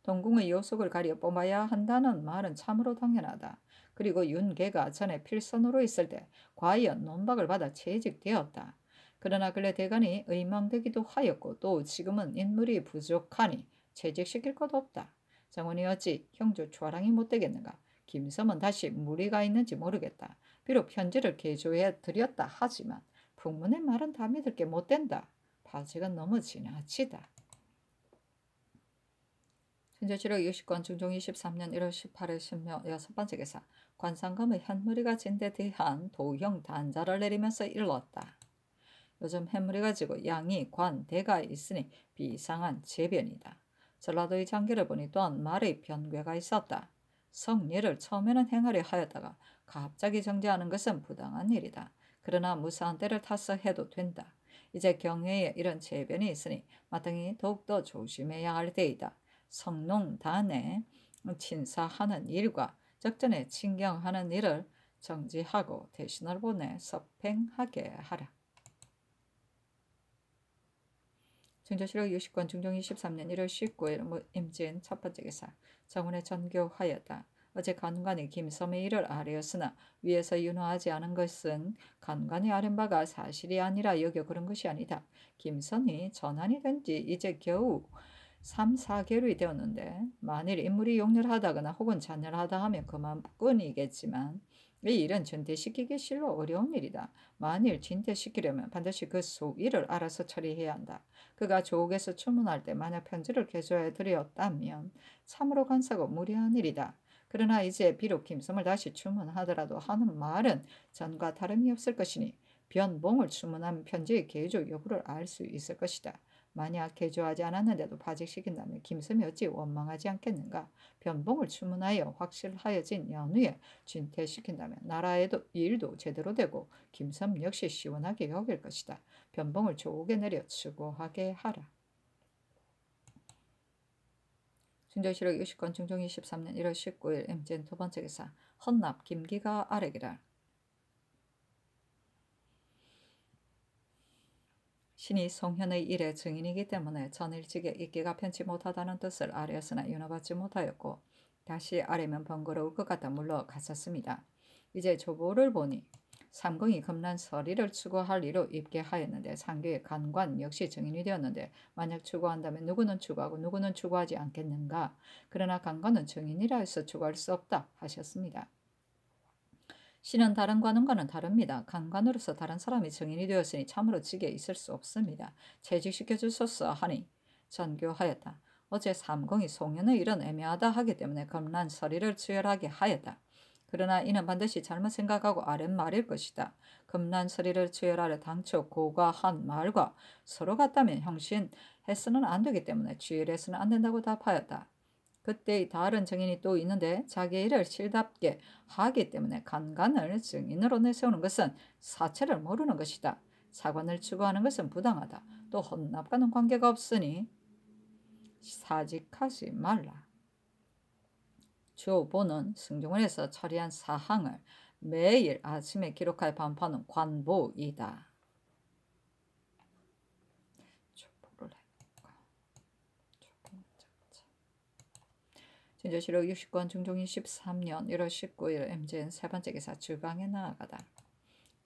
동궁의 요속을 가려 뽑아야 한다는 말은 참으로 당연하다. 그리고 윤계가 전에 필선으로 있을 때 과연 논박을 받아 채직되었다. 그러나 근래 대간이 의망되기도 하였고 또 지금은 인물이 부족하니 채직시킬 것 없다. 정원이 어찌 형조 초아랑이 못되겠는가. 김섬은 다시 무리가 있는지 모르겠다. 비록 편지를 개조해 드렸다 하지만 풍문의 말은 다 믿을 게 못된다. 파직은 너무 지나치다. 신조실록 60권 중종 23년 1월 18일 신묘 6번째 기사. 관상검의 현무리가 진 데 대한 도형 단자를 내리면서 일렀다. 요즘 햇물이 가지고 양이 관 대가 있으니 비상한 재변이다. 전라도의 장계를 보니 또한 말의 변괴가 있었다. 성례를 처음에는 행하려 하였다가 갑자기 정지하는 것은 부당한 일이다. 그러나 무사한 때를 타서 해도 된다. 이제 경회에 이런 재변이 있으니 마땅히 더욱더 조심해야 할 때이다. 성농단에 친사하는 일과 적전에 친경하는 일을 정지하고 대신을 보내 섭행하게 하라. 증조실록 60권 중종 23년 1월 19일 임진 첫 번째 기사. 정원에 전교하였다. 어제 간관이 김섬의 일을 아뢰었으나 위에서 윤호하지 않은 것은 간관이 아뢰은 바가 사실이 아니라 여겨 그런 것이 아니다. 김선이 전환이 된 지 이제 겨우 3, 4개월이 되었는데 만일 인물이 용렬하다거나 혹은 잔렬하다 하면 그만뿐이겠지만 이 일은 전대시키기 실로 어려운 일이다. 만일 진퇴시키려면 반드시 그 소위를 알아서 처리해야 한다. 그가 조옥에서 추문할 때 만약 편지를 개조해 드렸다면 참으로 간사고 무리한 일이다. 그러나 이제 비록 김섬을 다시 추문하더라도 하는 말은 전과 다름이 없을 것이니 변봉을 추문한 편지의 개조 여부를 알 수 있을 것이다. 만약 개조하지 않았는데도 파직시킨다면 김섬이 어찌 원망하지 않겠는가. 변봉을 추문하여 확실하여진 연후에 진퇴시킨다면 나라에도 일도 제대로 되고 김섬 역시 시원하게 여길 것이다. 변봉을 조옥에 내려 추구하게 하라. 증조실록 60권 중종 23년 1월 19일 임진 두 번째 기사. 헌납 김기가 아뢰기를 신이 송현의 일의 증인이기 때문에 전일직에 있기가 편치 못하다는 뜻을 아뢰었으나 윤호받지 못하였고 다시 아뢰면 번거로울 것 같아 물러갔었습니다. 이제 조보를 보니 삼공이 겁난 서리를 추구할 이로 입게 하였는데 상교의 간관 역시 증인이 되었는데 만약 추구한다면 누구는 추구하고 누구는 추구하지 않겠는가. 그러나 간관은 증인이라 해서 추구할 수 없다 하셨습니다. 신은 다른 관원과는 다릅니다. 간관으로서 다른 사람이 증인이 되었으니 참으로 직에 있을 수 없습니다. 퇴직시켜 주소서 하니 전교하였다. 어제 삼공이 송년의 일은 애매하다 하기 때문에 겁난 서리를 추열하게 하였다. 그러나 이는 반드시 잘못 생각하고 아랫말일 것이다. 겁난 서리를 추열하려 당초 고가 한 말과 서로 같다면 형신해서는 안 되기 때문에 추열해서는 안 된다고 답하였다. 그때의 다른 증인이 또 있는데 자기 일을 실답게 하기 때문에 간간을 증인으로 내세우는 것은 사체를 모르는 것이다. 사관을 추구하는 것은 부당하다. 또 헌납과는 관계가 없으니 사직하지 말라. 주보는 승정원에서 처리한 사항을 매일 아침에 기록하여 반포하는 관보이다. 진조실록 60권 중종 23년 1월 19일 MZN 세 번째 기사 주강에 나아가다.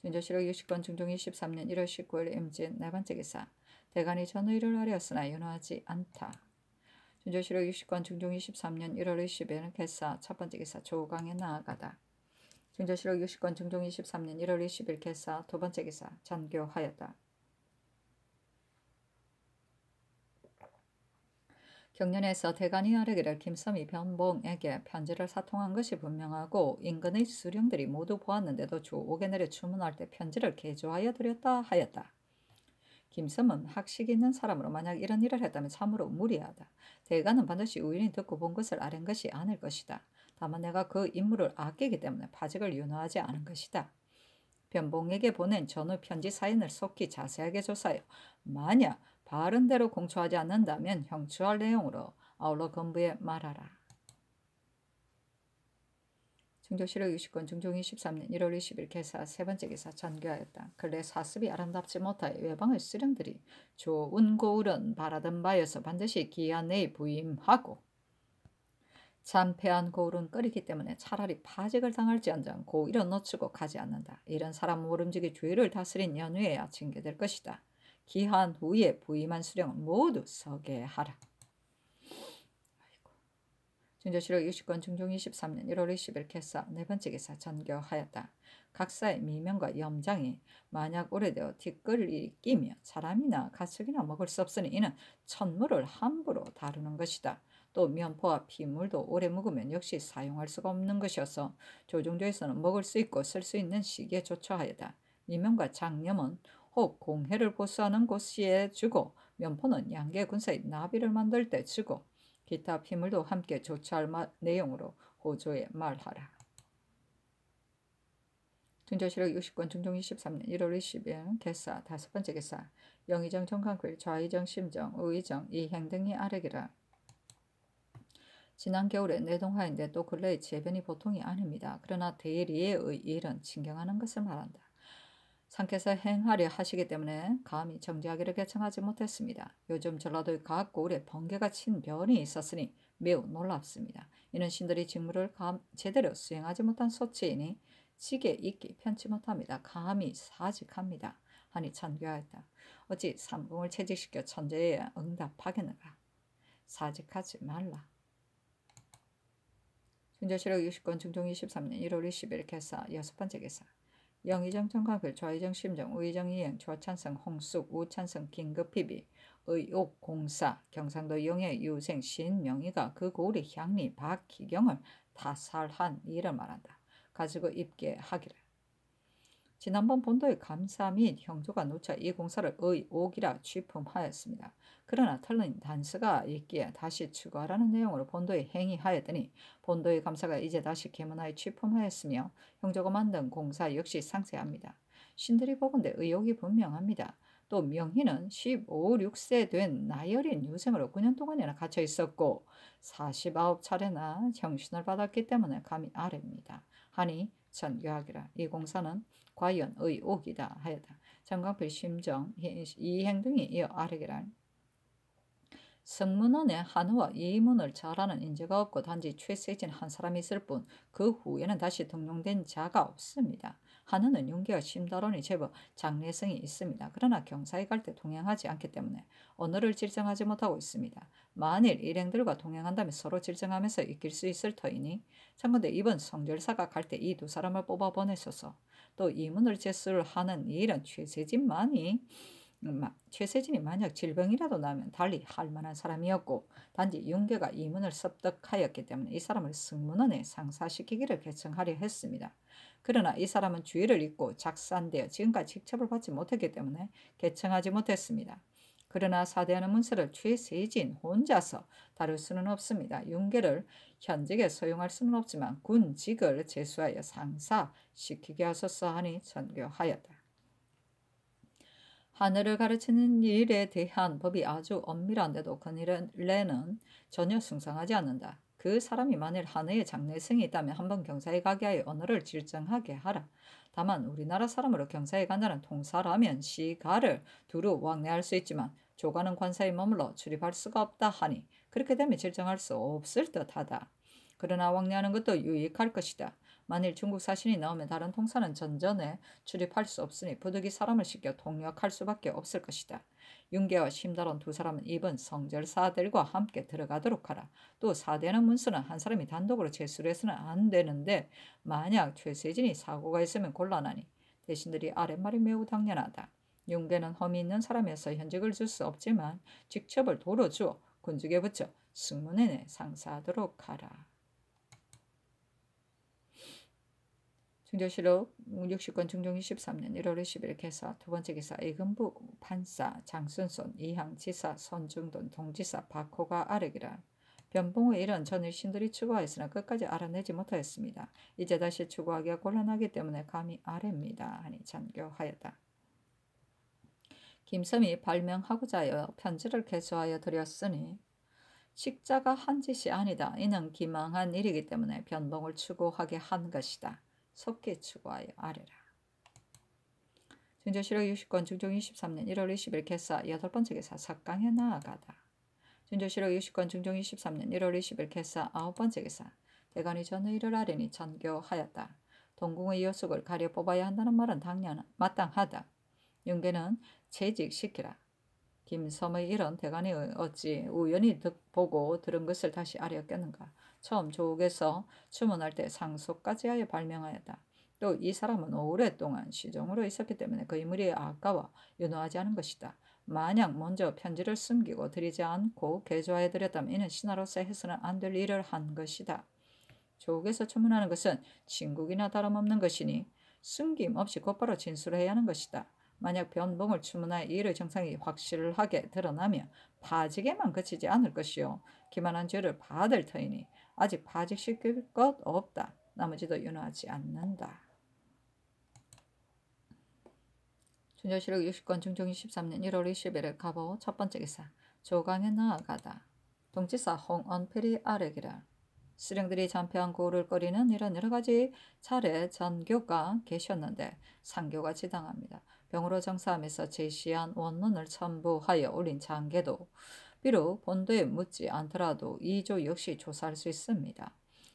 진조실록 60권 중종 23년 1월 19일 MZN 네 번째 기사 대간이 전의를 하려으나 윤호하지 않다. 진조실록 60권 중종 23년 1월 20일 개사 첫 번째 기사 조강에 나아가다. 진조실록 60권 중종 23년 1월 20일 개사 두 번째 기사 전교하였다. 경련에서 대간이 아뢰기를 김섬이 변봉에게 편지를 사통한 것이 분명하고 인근의 수령들이 모두 보았는데도 주 5개 내려 주문할 때 편지를 개조하여 드렸다 하였다. 김섬은 학식이 있는 사람으로 만약 이런 일을 했다면 참으로 무리하다. 대간은 반드시 우연히 듣고 본 것을 아는 것이 아닐 것이다. 다만 내가 그 인물을 아끼기 때문에 파직을 윤호하지 않은 것이다. 변봉에게 보낸 전후 편지 사인을 속히 자세하게 조사하여 만약 바른 대로 공초하지 않는다면 형추할 내용으로 아울러 건부에 말하라. 중조실록 60권 중종 23년 1월 20일 개사 세 번째 기사 전교하였다. 근래 사습이 아름답지 못하여 외방의 수령들이 좋은 고을은 바라던 바여서 반드시 기한 내에 부임하고 참패한 고을은 끓이기 때문에 차라리 파직을 당할지언정 고의로 놓치고 가지 않는다. 이런 사람 모름지기 주의를 다스린 연후에야 징계될 것이다. 기한 후에 부임한 수령은 모두 서게 하라. 진조실록 60권 중종 23년 1월 20일 개사 네 번째 기사 전교하였다. 각사의 미명과 염장이 만약 오래되어 뒷걸이 끼며 사람이나 가축이나 먹을 수 없으니 이는 천물을 함부로 다루는 것이다. 또 면포와 피물도 오래 묵으면 역시 사용할 수가 없는 것이어서 조정조에서는 먹을 수 있고 쓸 수 있는 시기에 조처하였다. 미명과 장염은 혹 공해를 보수하는 곳시에 주고 면포는 양계 군사의 나비를 만들 때 주고 기타 피물도 함께 조처할 내용으로 호조에 말하라. 중조실록 60권 중종 23년 1월 20일 개사 다섯 번째 개사 영의정 정강필 좌의정 심정 우의정 이행 등이 아뢰기라. 지난 겨울에 내동하인데 또 근래의 재변이 보통이 아닙니다. 그러나 대리의 일은 진경하는 것을 말한다. 상께서 행하려 하시기 때문에 감히 정지하기를 개청하지 못했습니다. 요즘 전라도의 각 고을에 번개가 친 변이 있었으니 매우 놀랍습니다. 이는 신들이 직무를 제대로 수행하지 못한 소치이니 직에 있기 편치 못합니다. 감히 사직합니다. 하니 전교하였다. 어찌 삼공을 채직시켜 천재에 응답하겠는가. 사직하지 말라. 중조실록 60권 중종 23년 1월 20일 개사 여섯 번째 개사 영의정 정강필 좌의정 심정 우의정 이행 조찬성 홍숙 우찬성 긴급피비 의옥 공사 경상도 영예 유생 신명의가 그 고을의 향리 박희경을 타살한 일을 말한다. 가지고 입게 하기를. 지난번 본도의 감사 및 형조가 누차 이 공사를 의옥이라 취품하였습니다. 그러나 틀린 단서가 있기에 다시 추가하라는 내용으로 본도에 행의하였더니 본도의 감사가 이제 다시 계문하여 취품하였으며 형조가 만든 공사 역시 상세합니다. 신들이 보건대 의혹이 분명합니다. 또 명희는 15, 6세 된 나이어린 유생으로 9년 동안이나 갇혀 있었고 49차례나 형신을 받았기 때문에 감히 아뢰입니다. 하니 전교하기라. 이 공사는 과연 의옥이다 하였다. 정강필 심정 이행 등이 이어 아뢰기라. 성문원에 한우와 이문을 잘하는 인재가 없고 단지 최세진 한 사람이 있을 뿐 그 후에는 다시 등용된 자가 없습니다. 하느는 윤계와 심다론이 제법 장래성이 있습니다. 그러나 경사에 갈 때 동행하지 않기 때문에 언어를 질정하지 못하고 있습니다. 만일 일행들과 동행한다면 서로 질정하면서 이길 수 있을 터이니 참건대 이번 성결사가 갈 때 이 두 사람을 뽑아 보내소서. 또 이문을 제수를 하는 이 일은 최세진이 만약 질병이라도 나면 달리 할 만한 사람이었고 단지 윤계가 이문을 섭득하였기 때문에 이 사람을 승문원에 상사시키기를 결정하려 했습니다. 그러나 이 사람은 주의를 잊고 작산되어 지금까지 직첩을 받지 못했기 때문에 개청하지 못했습니다. 그러나 사대하는 문서를 최세진 혼자서 다룰 수는 없습니다. 윤계를 현직에 소용할 수는 없지만 군직을 제수하여 상사시키게 하소서 하니 전교하였다. 하늘을 가르치는 일에 대한 법이 아주 엄밀한데도 그늘에는 전혀 숭상하지 않는다. 그 사람이 만일 하늘에 장래성이 있다면 한번 경사에 가게 하여 언어를 질정하게 하라. 다만 우리나라 사람으로 경사에 간다는 통사라면 시가를 두루 왕래할 수 있지만 조가는 관사에 머물러 출입할 수가 없다 하니 그렇게 되면 질정할 수 없을 듯하다. 그러나 왕래하는 것도 유익할 것이다. 만일 중국 사신이 나오면 다른 통사는 전전에 출입할 수 없으니 부득이 사람을 시켜 통역할 수밖에 없을 것이다. 윤계와 심다론 두 사람은 이번 성절사들과 함께 들어가도록 하라. 또 사대하는 문서는 한 사람이 단독으로 제수를 해서는 안 되는데 만약 최세진이 사고가 있으면 곤란하니 대신들이 아랫말이 매우 당연하다. 윤계는 험이 있는 사람이어서 현직을 줄 수 없지만 직첩을 도로 주어 군직에 붙여 승문원에 상사하도록 하라. 중조실록 60권 중종 23년 1월 20일 개사 두번째 기사 이금부 판사 장순손 이항지사 손중돈 동지사 박호가 아래기라. 변봉의 일은 전일 신들이 추구하였으나 끝까지 알아내지 못하였습니다. 이제 다시 추구하기가 곤란하기 때문에 감히 아래입니다 하니 잔교하였다. 김섬이 발명하고자 하여 편지를 개수하여 드렸으니 식자가 한 짓이 아니다. 이는 기망한 일이기 때문에 변봉을 추구하게 한 것이다. 속히 추구하여 아래라. 준조실록 60권 중종 23년 1월 20일 개사 8번째 개사 석강에 나아가다. 준조실록 60권 중종 23년 1월 20일 개사 9번째 개사 대간이 전의 일을 아뢰니 전교하였다. 동궁의 여숙을 가려 뽑아야 한다는 말은 마땅하다. 윤계는 재직시키라. 김섬의 일은 대간이 어찌 우연히 보고 들은 것을 다시 아뢰었겠는가. 처음 조국에서 추문할 때 상속까지 하여 발명하였다. 또 이 사람은 오랫동안 시종으로 있었기 때문에 그 인물이 아까워 윤호하지 않은 것이다. 만약 먼저 편지를 숨기고 드리지 않고 개조하여 드렸다면 이는 신하로서 해서는 안 될 일을 한 것이다. 조국에서 추문하는 것은 진국이나 다름없는 것이니 숨김없이 곧바로 진술해야 하는 것이다. 만약 변봉을 추문하여 이 일의 정상이 확실하게 드러나면 파직에만 그치지 않을 것이요 기만한 죄를 받을 터이니 아직 파직시킬 것 없다. 나머지도 윤호하지 않는다. 준조실록 60권 중종 23년 1월 20일 갑오 첫번째 기사 조강에 나아가다. 동지사 홍언필이 아래기라. 수령들이 잔표한 고를 거리는 이런 여러가지 차례 전교가 계셨는데 상교가 지당합니다. 병으로 정사하면서 제시한 원문을 첨부하여 올린 장계도 비록 본도에 묻지 않더라도 이조 역시 조사할 수 있습니다.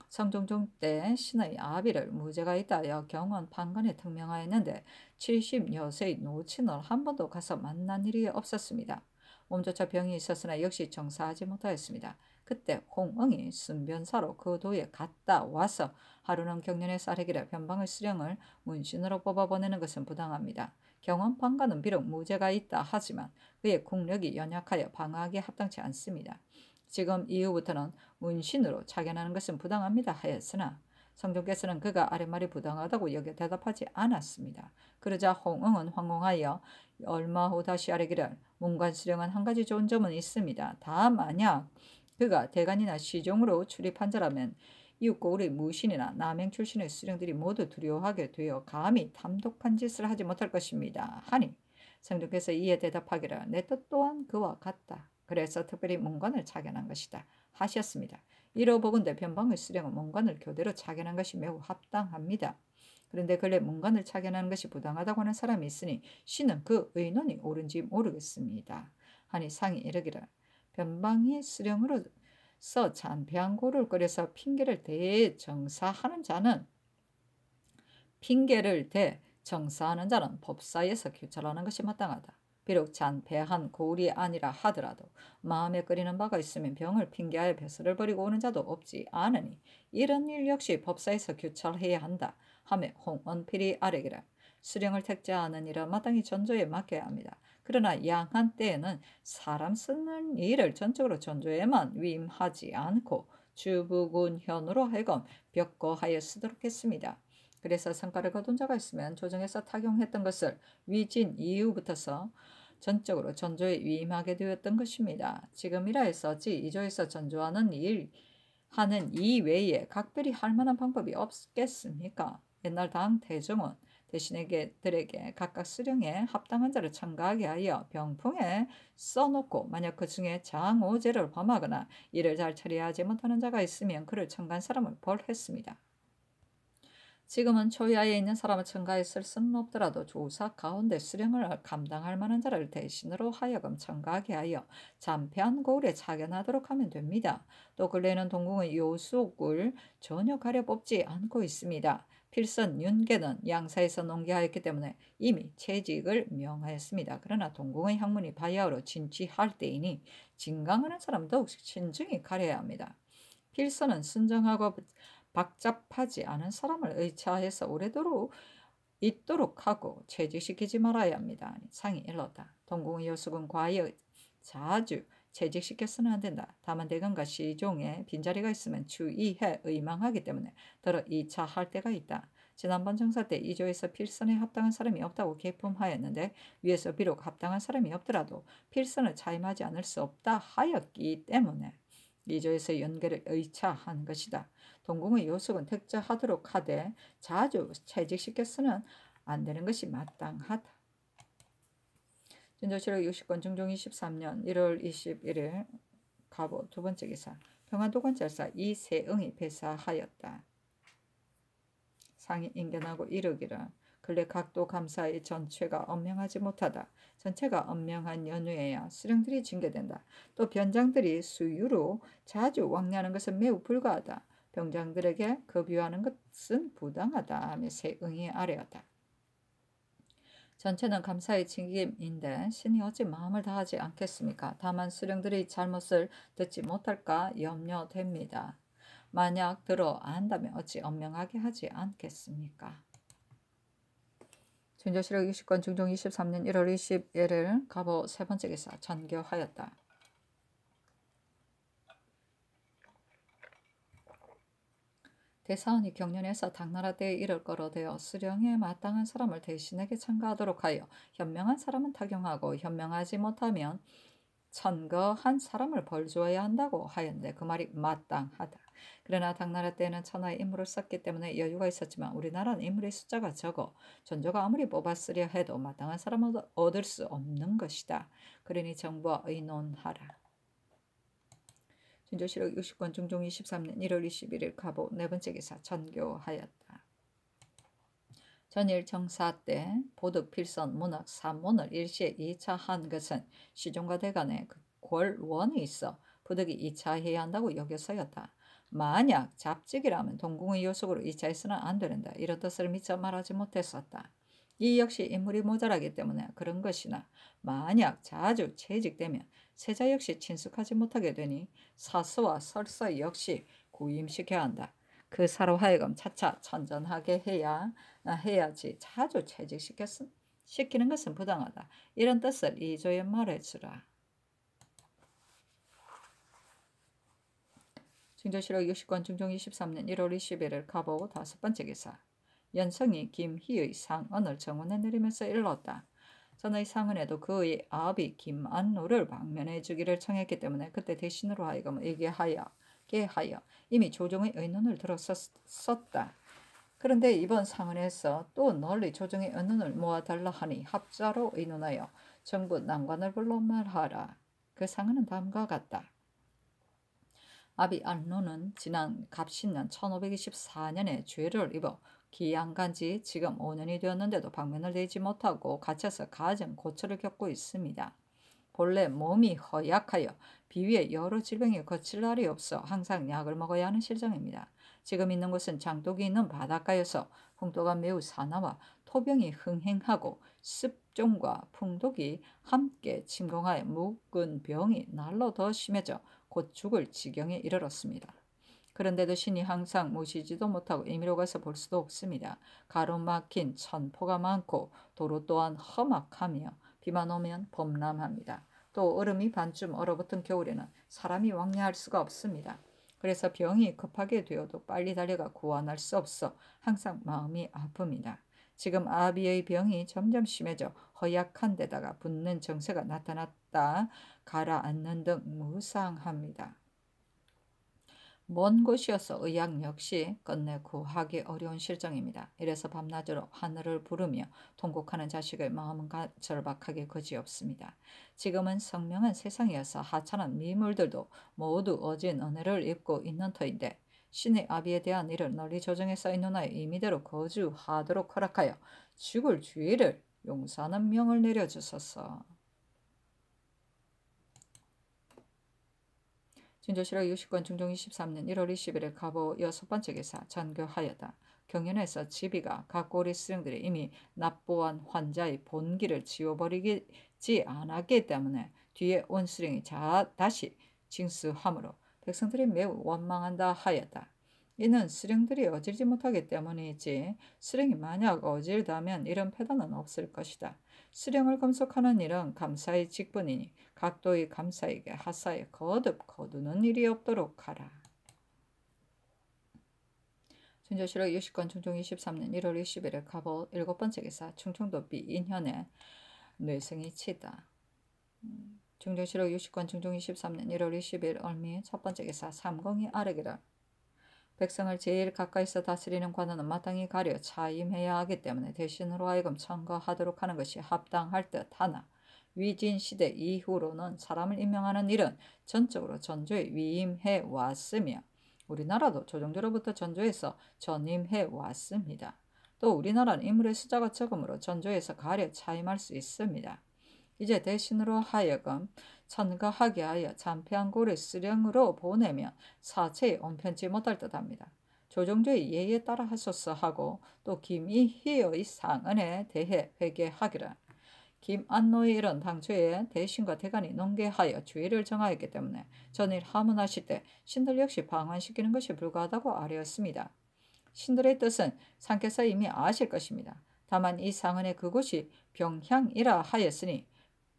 성종종 때 신의 아비를 무죄가 있다하여 경원 판관에 특명하였는데 70여세의 노친을 한 번도 가서 만난 일이 없었습니다. 몸조차 병이 있었으나 역시 정사하지 못하였습니다. 그때 홍응이 순변사로 그 도에 갔다 와서 하루는 경련에 싸르기라 변방의 수령을 문신으로 뽑아보내는 것은 부당합니다. 경원 판관은 비록 무죄가 있다 하지만 그의 국력이 연약하여 방어하기에 합당치 않습니다. 지금 이후부터는 문신으로 착연하는 것은 부당합니다 하였으나 성종께서는 그가 아랫말이 부당하다고 여겨 대답하지 않았습니다. 그러자 홍응은 황공하여 얼마 후 다시 아뢰기를 문관수령은 한 가지 좋은 점은 있습니다. 다 만약 그가 대간이나 시종으로 출입한 자라면 이웃고을의 무신이나 남행 출신의 수령들이 모두 두려워하게 되어 감히 탐독한 짓을 하지 못할 것입니다. 하니 성종께서 이에 대답하기를 내 뜻 또한 그와 같다. 그래서 특별히 문관을 착연한 것이다 하셨습니다. 이로 보건대 변방의 수령은 문관을 교대로 착연한 것이 매우 합당합니다. 그런데 근래 문관을 착연하는 것이 부당하다고 하는 사람이 있으니 신은 그 의논이 옳은지 모르겠습니다. 하니 상이 이르기를 변방의 수령으로서 잔폐한 고를 끓여서 핑계를 대정사하는 자는 핑계를 대 정사하는 자는 법사에서 규찰하는 것이 마땅하다. 비록 잔패한 고울이 아니라 하더라도 마음에 끓이는 바가 있으면 병을 핑계하여 배설을 벌이고 오는 자도 없지 않으니 이런 일 역시 법사에서 규찰해야 한다 하며 홍언필이 아뢰기를 수령을 택제하는 일은 마땅히 전조에 맡겨야 합니다. 그러나 양한 때에는 사람 쓰는 일을 전적으로 전조에만 위임하지 않고 주부군현으로 하여금 벽거하여 쓰도록 했습니다. 그래서 성과를 거둔 자가 있으면 조정에서 타경했던 것을 위진 이후부터서 전적으로 전조에 위임하게 되었던 것입니다. 지금이라 해서 어찌 이조에서 전조하는 일 하는 이 외에 각별히 할 만한 방법이 없겠습니까? 옛날 당 대종은 대신에게들에게 각각 수령에 합당한 자를 청가하게 하여 병풍에 써놓고 만약 그 중에 장오제를 범하거나 이를 잘 처리하지 못하는 자가 있으면 그를 청가한 사람을 벌했습니다. 지금은 초야에 있는 사람을 청가했을 수는 없더라도 조사 가운데 수령을 감당할 만한 자를 대신으로 하여금 청가하게 하여 잔패한 고을에 차견하도록 하면 됩니다. 또 근래에는 동궁의 요속을 전혀 가려 뽑지 않고 있습니다. 필선 윤계는 양사에서 농계하였기 때문에 이미 채직을 명하였습니다. 그러나 동궁의 학문이 바야흐로 진취할 때이니 진강하는 사람 더욱 신중히 가려야 합니다. 필선은 순정하고 박잡하지 않은 사람을 의차해서 오래도록 있도록 하고 채직시키지 말아야 합니다. 상이 일렀다. 동궁의 요숙은 과여 자주 채직시켜서는 안 된다. 다만 대관과 시종에 빈자리가 있으면 주의해 의망하기 때문에 더러 2차 할 때가 있다. 지난번 정사 때 이조에서 필선에 합당한 사람이 없다고 개품하였는데 위에서 비록 합당한 사람이 없더라도 필선을 차임하지 않을 수 없다 하였기 때문에 이조에서 연계를 의차한 것이다. 동궁의 요속은 택제하도록 하되 자주 채직시켜서는 안 되는 것이 마땅하다. 진조실록 60권 중종 23년 1월 21일 가보 두 번째 기사 평안도관찰사 이세응이 배사하였다. 상이 인견하고 이르기를 근래 각도 감사의 전체가 엄명하지 못하다. 전체가 엄명한 연후에야 수령들이 징계된다. 또 변장들이 수유로 자주 왕래하는 것은 매우 불가하다. 병장들에게 급유하는 것은 부당하다 하며 세응이 아뢰었다. 전체는 감사의 책임인데 신이 어찌 마음을 다하지 않겠습니까? 다만 수령들이 잘못을 듣지 못할까 염려됩니다. 만약 들어 안다면 어찌 엄명하게 하지 않겠습니까? 진조실록 60권 중종 23년 1월 21일 가보 세 번째 기사 전교하였다. 대사원이 경련에서 당나라 때에 이를 거로되어 수령에 마땅한 사람을 대신에게 청가하도록 하여 현명한 사람은 타경하고 현명하지 못하면 천거한 사람을 벌주어야 한다고 하였는데 그 말이 마땅하다. 그러나 당나라 때에는 천하의 인물을 썼기 때문에 여유가 있었지만 우리나라는 인물의 숫자가 적어 전조가 아무리 뽑았으려 해도 마땅한 사람을 얻을 수 없는 것이다. 그러니 정부와 의논하라. 진조실록 60권 중종 23년 1월 21일 가보 네 번째 기사 전교하였다. 전일 정사 때 보득 필선 문학 3문을 일시에 2차 한 것은 시종과 대간에 권원이 있어 부득이 2차 해야 한다고 여겨서였다. 만약 잡직이라면 동궁의 요속으로 2차해서는 안 되는다. 이런 뜻을 미처 말하지 못했었다. 이 역시 인물이 모자라기 때문에 그런 것이나 만약 자주 채직되면 세자 역시 친숙하지 못하게 되니 사수와 설사 역시 구임시켜야 한다. 그 사로 하여금 차차 천전하게 해야지 자주 채직시키는 것은 부당하다. 이런 뜻을 이조에 말해주라. 진조실록 60권 중종 23년 1월 21일 가보 다섯 번째 기사 연성이 김희의 상언을 정원에 내리면서 일렀다. 전의 상언에도 그의 아비 김안노를 방면해 주기를 청했기 때문에 그때 대신으로 하여금 얘기하여 이미 조정의 의논을 들었었다. 그런데 이번 상언에서 또 널리 조정의 의논을 모아달라 하니 합자로 의논하여 정부 난관을 불러 말하라. 그 상언은 다음과 같다. 아비 안노는 지난 갑신년 1524년에 죄를 입어 기양간지 지금 5년이 되었는데도 방면을 내지 못하고 갇혀서 가정 고초를 겪고 있습니다. 본래 몸이 허약하여 비위에 여러 질병이 거칠 날이 없어 항상 약을 먹어야 하는 실정입니다. 지금 있는 곳은 장독이 있는 바닷가여서 풍토가 매우 사나워 토병이 흥행하고 습종과 풍독이 함께 침공하여 묵은 병이 날로 더 심해져 곧 죽을 지경에 이르렀습니다. 그런데도 신이 항상 모시지도 못하고 임의로 가서 볼 수도 없습니다. 가로막힌 천포가 많고 도로 또한 험악하며 비만 오면 범람합니다. 또 얼음이 반쯤 얼어붙은 겨울에는 사람이 왕래할 수가 없습니다. 그래서 병이 급하게 되어도 빨리 달려가 구원할 수 없어 항상 마음이 아픕니다. 지금 아비의 병이 점점 심해져 허약한 데다가 붓는 정세가 나타났다 가라앉는 등 무상합니다. 먼 곳이어서 의학 역시 끝내 구하기 어려운 실정입니다. 이래서 밤낮으로 하늘을 부르며 통곡하는 자식의 마음은 절박하게 그지없습니다. 지금은 성명한 세상이어서 하찮은 미물들도 모두 어진 은혜를 입고 있는 터인데 신의 아비에 대한 일을 널리 조정해 쌓인 누나의 임의대로 거주하도록 허락하여 죽을 주의를 용서하는 명을 내려주소서. 진조실록 60권 중종 23년 1월 20일에 갑오 6번째 기사 전교하여다. 경연에서 지비가 각 고리 수령들이 이미 납보한 환자의 본기를 지워버리지 않았기 때문에 뒤에 온 수령이 다시 징수하므로 백성들이 매우 원망한다 하였다. 이는 수령들이 어질지 못하기 때문이지 수령이 만약 어질다면 이런 패단은 없을 것이다. 수령을 검속하는 일은 감사의 직분이니 각도의 감사에게 하사에 거듭 거두는 일이 없도록 하라. 진조실록 60권 중종 23년 1월 20일에 갑오 7번째 기사 충청도 비인현에 뇌승이 치다. 중조실록 60권 중종 23년 1월 20일 얼미 첫번째 기사 삼공이 아래기를 백성을 제일 가까이서 다스리는 관원은 마땅히 가려 차임해야 하기 때문에 대신으로 하여금 청거하도록 하는 것이 합당할 듯 하나 위진 시대 이후로는 사람을 임명하는 일은 전적으로 전조에 위임해 왔으며 우리나라도 조정조로부터 전조에서 전임해 왔습니다. 또 우리나라는 인물의 숫자가 적으므로 전조에서 가려 차임할 수 있습니다. 이제 대신으로 하여금 천거하게 하여 잔폐한 고를 수령으로 보내면 사체에 온편치 못할 듯합니다. 조정조의 예에 따라 하소서 하고 또 김이희의 상언에 대해 회개하기를 김안노의 일은 당초에 대신과 대간이 논계하여 주의를 정하였기 때문에 전일 하문하실 때 신들 역시 방한시키는 것이 불가하다고 아뢰었습니다. 신들의 뜻은 상께서 이미 아실 것입니다. 다만 이 상언의 그곳이 병향이라 하였으니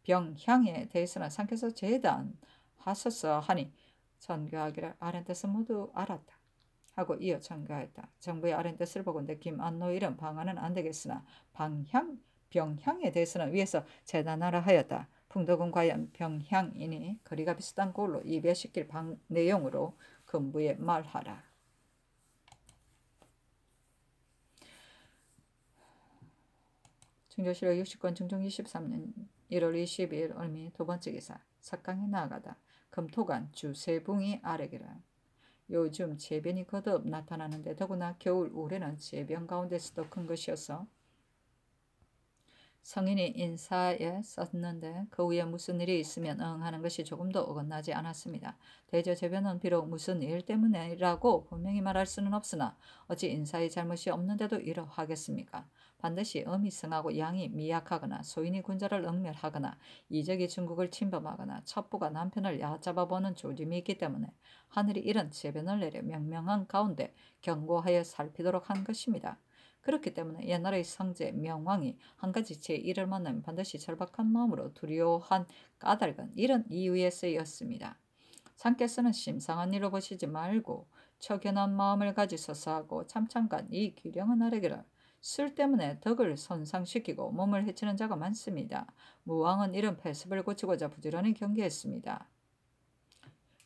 병향에 대해서는 상께서 재단하소서 하니 전교하기를 아랜 뜻은 모두 알았다 하고 이어 전교하였다. 정부의 아랜 뜻을 보건대 김안노의 일은 방한은 안되겠으나 병향에 대해서는 위에서 재단하라 하였다. 풍덕은 과연 병향이니 거리가 비슷한 걸로 이별시킬 내용으로 금부에 말하라. 중조실록 60권 중종 23년 1월 20일 얼미 두번째 기사 석강에 나아가다 금토간 주세붕이 아래기를 요즘 재변이 거듭 나타나는데 더구나 겨울 올해는 재변 가운데서도 큰 것이어서 성인이 인사에 썼는데 그 위에 무슨 일이 있으면 응하는 것이 조금도 어긋나지 않았습니다. 대저재변은 비록 무슨 일 때문이라고 분명히 말할 수는 없으나 어찌 인사의 잘못이 없는데도 이러하겠습니까? 반드시 음이 승하고 양이 미약하거나 소인이 군자를 응멸하거나 이적이 중국을 침범하거나 첩부가 남편을 얕잡아보는 조짐이 있기 때문에 하늘이 이런 재변을 내려 명명한 가운데 경고하여 살피도록 한 것입니다. 그렇기 때문에 옛날의 성제 명왕이 한 가지 제1을 만나면 반드시 절박한 마음으로 두려워한 까닭은 이런 이유에 쓰였습니다. 상께서는 심상한 일로 보시지 말고 척연한 마음을 가지소서 하고 참참간 이 규령은 아래기를 술 때문에 덕을 손상시키고 몸을 해치는 자가 많습니다. 무왕은 이런 폐습을 고치고자 부지런히 경계했습니다.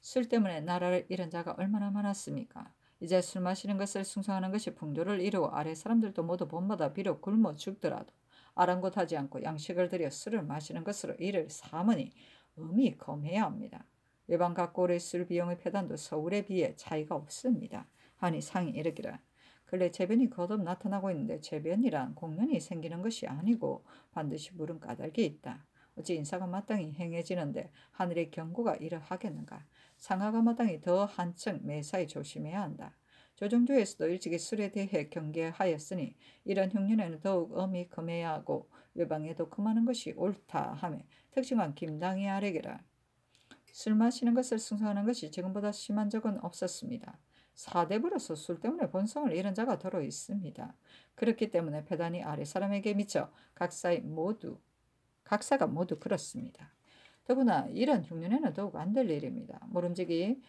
술 때문에 나라를 잃은 자가 얼마나 많았습니까? 이제 술 마시는 것을 숭상하는 것이 풍조를 이루고 아래 사람들도 모두 봄마다 비록 굶어 죽더라도 아랑곳하지 않고 양식을 들여 술을 마시는 것으로 이를 삼으니 음이 검해야 합니다. 일반 각골의 술 비용의 폐단도 서울에 비해 차이가 없습니다. 하니 상이 이르기를 근래 재변이 거듭 나타나고 있는데 재변이란 공연이 생기는 것이 아니고 반드시 물은 까닭이 있다. 어찌 인사가 마땅히 행해지는데 하늘의 경고가 이러하겠는가. 상하가 마땅히 더 한층 매사에 조심해야 한다. 조정조에서도 일찍이 술에 대해 경계하였으니 이런 흉년에는 더욱 엄히 금해야 하고 외방에도 금하는 것이 옳다 하며 특징한 김당이 아래기라. 술 마시는 것을 승성하는 것이 지금보다 심한 적은 없었습니다. 사대부로서 술 때문에 본성을 잃은 자가 더러 있습니다. 그렇기 때문에 패단이 아래 사람에게 미쳐 각사가 모두 그렇습니다. 더구나 이런 흉년에는 더욱 안 될 일입니다. 모름지기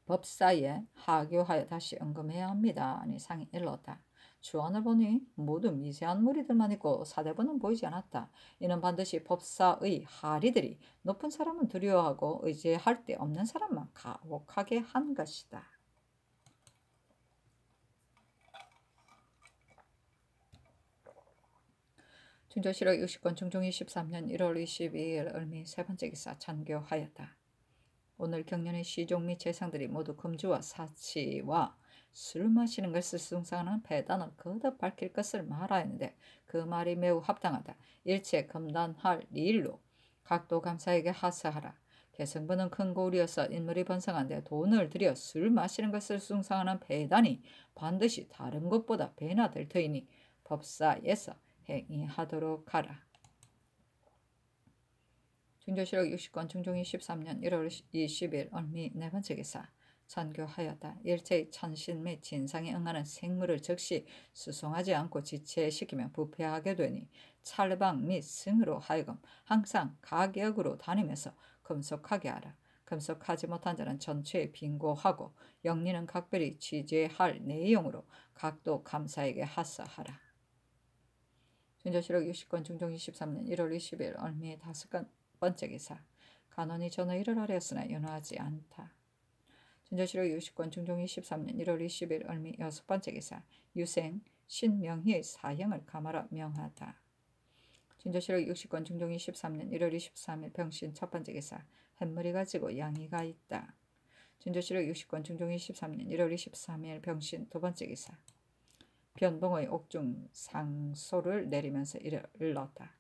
법사에 하교하여 다시 언금해야 합니다. 아니 상이 일렀다. 주안을 보니 모두 미세한 무리들만 있고 사대부는 보이지 않았다. 이는 반드시 법사의 하리들이 높은 사람은 두려워하고 의지할 데 없는 사람만 가혹하게 한 것이다. 중조실록 60권 중종 23년 1월 22일 을미 세 번째 기사 찬교하였다. 오늘 경년의 시종 및 재상들이 모두 금주와 사치와 술 마시는 것을 숭상하는 배단을 거듭 밝힐 것을 말하였는데 그 말이 매우 합당하다. 일체 금단할 일로 각도 감사에게 하사하라. 개성부는 큰 고울이어서 인물이 번성한데 돈을 들여 술 마시는 것을 숭상하는 배단이 반드시 다른 것보다 배나 될 터이니 법사에서 행위하도록 하라. 중조실록 60권 중종 23년 1월 20일 을미 네 번째 기사 찬교하였다. 일체의 천신 및 진상에 응하는 생물을 즉시 수송하지 않고 지체시키면 부패하게 되니 찰방 및 승으로 하여금 항상 가격으로 다니면서 금속하게 하라. 금속하지 못한 자는 전체에 빙고하고 영리는 각별히 취재할 내용으로 각도 감사에게 하사하라. 중조실록 60권 중종 23년 1월 20일 을미 5번째 기사 간원이 전의를 하렸으나 연호하지 않다. 중조실록 60권 중종 23년 1월 20일 을미 6번째 기사 유생 신명희의 사형을 감하라 명하다. 중조실록 60권 중종 23년 1월 23일 병신 첫번째 기사 햇물이가 지고 양이가 있다. 중조실록 60권 중종 23년 1월 23일 병신 두번째 기사 변봉의 옥중 상소를 내리면서 일렀다.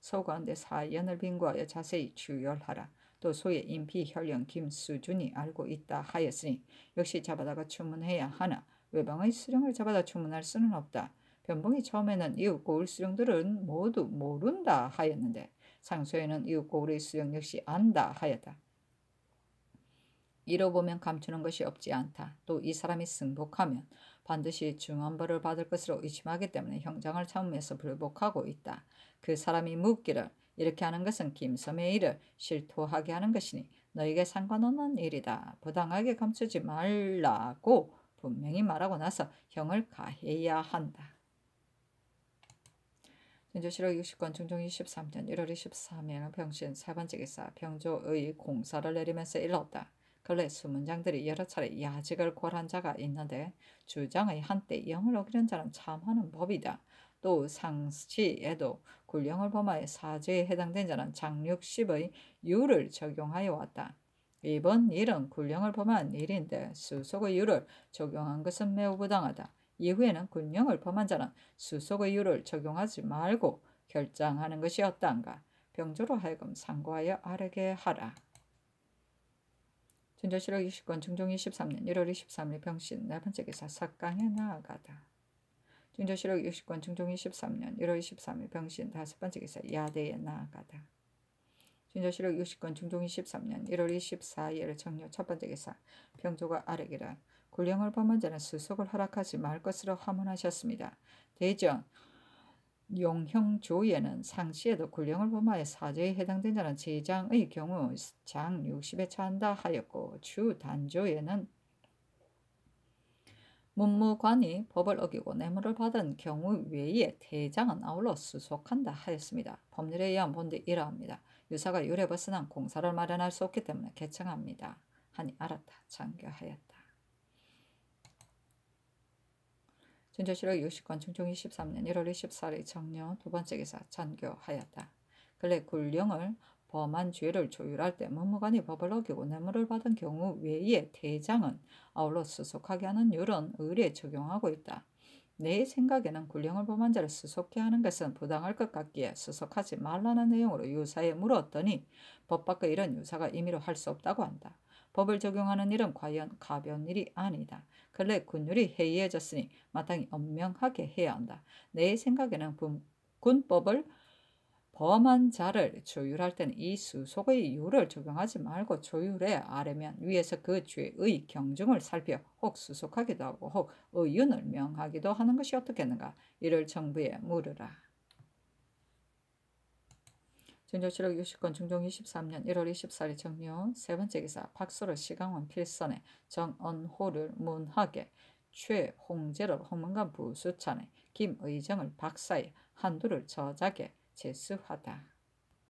소가운데 사연을 빙고하여 자세히 추열하라. 또 소의 인피혈령 김수준이 알고 있다 하였으니 역시 잡아다가 추문해야 하나 외방의 수령을 잡아다 추문할 수는 없다. 변봉이 처음에는 이웃 고을 수령들은 모두 모른다 하였는데 상소에는 이웃 고을의 수령 역시 안다 하였다. 이로 보면 감추는 것이 없지 않다. 또 이 사람이 승복하면 반드시 중언벌을 받을 것으로 의심하기 때문에 형장을 참으면서 불복하고 있다. 그 사람이 묻기를 이렇게 하는 것은 김섬의 일을 실토하게 하는 것이니 너에게 상관없는 일이다. 부당하게 감추지 말라고 분명히 말하고 나서 형을 가해야 한다. 중조실록 60권 중종 23년 1월 23일 병신 세 번째 기사 병조의 공사를 내리면서 일렀다. 근래 수문장들이 여러 차례 야직을 고한 자가 있는데 주장의 한때 영을 어기는 자는 참하는 법이다. 또 상시에도 굴령을 범하여 사죄에 해당된 자는 장육 10의 유를 적용하여 왔다. 이번 일은 굴령을 범한 일인데 수속의 유를 적용한 것은 매우 부당하다. 이후에는 굴령을 범한 자는 수속의 유를 적용하지 말고 결장하는 것이 어떠한가. 병조로 하여금 상고하여 아뢰게 하라. 중조실록 60권 중종 23년 1월 23일 병신 네 번째 기사 석강에 나아가다. 중조실록 60권 중종 23년 1월 23일 병신 다섯 번째 기사 야대에 나아가다. 중조실록 60권 중종 23년 1월 24일 정료 첫 번째 기사 병조가 아뢰기라. 굴령을 범한 자는 수속을 허락하지 말 것으로 하문하셨습니다. 대전 용형조에는 상시에도 굴령을 범하여 사죄에 해당된 자는 제장의 경우 장 60에 처한다 하였고 주단조에는 문무관이 법을 어기고 뇌물을 받은 경우 외에 대장은 아울러 수속한다 하였습니다. 법률에 의한 본데 이러합니다. 유사가 율에 벗어난 공사를 마련할 수 없기 때문에 개청합니다. 하니 알았다. 장교하였다. 중조실록 60권 중종 23년 1월 24일 정료 두 번째 기사 찬교하였다. 근래 굴령을 범한 죄를 조율할 때 문무관이 법을 어기고 뇌물을 받은 경우 외에 대장은 아울러 수속하게 하는 율은 의례에 적용하고 있다. 내 생각에는 굴령을 범한 자를 수속해 하는 것은 부당할 것 같기에 수속하지 말라는 내용으로 유사에 물었더니 법 밖의 이런 유사가 임의로 할 수 없다고 한다. 법을 적용하는 일은 과연 가벼운 일이 아니다. 근래 군율이 해이해졌으니 마땅히 엄명하게 해야 한다. 내 생각에는 군법을 범한 자를 조율할 때는 이 수속의 유를 적용하지 말고 조율해 아래면 위에서 그 죄의 경중을 살펴 혹 수속하기도 하고 혹 의윤을 명하기도 하는 것이 어떻겠는가. 이를 정부에 물으라. 전조실록 60건 중종 23년 1월 24일 정묘 세 번째 기사 박소를 시강원 필선에 정언호를 문하게 최홍제를 홍문관 부수찬에 김의정을 박사에 한두를 저작에 제수하다.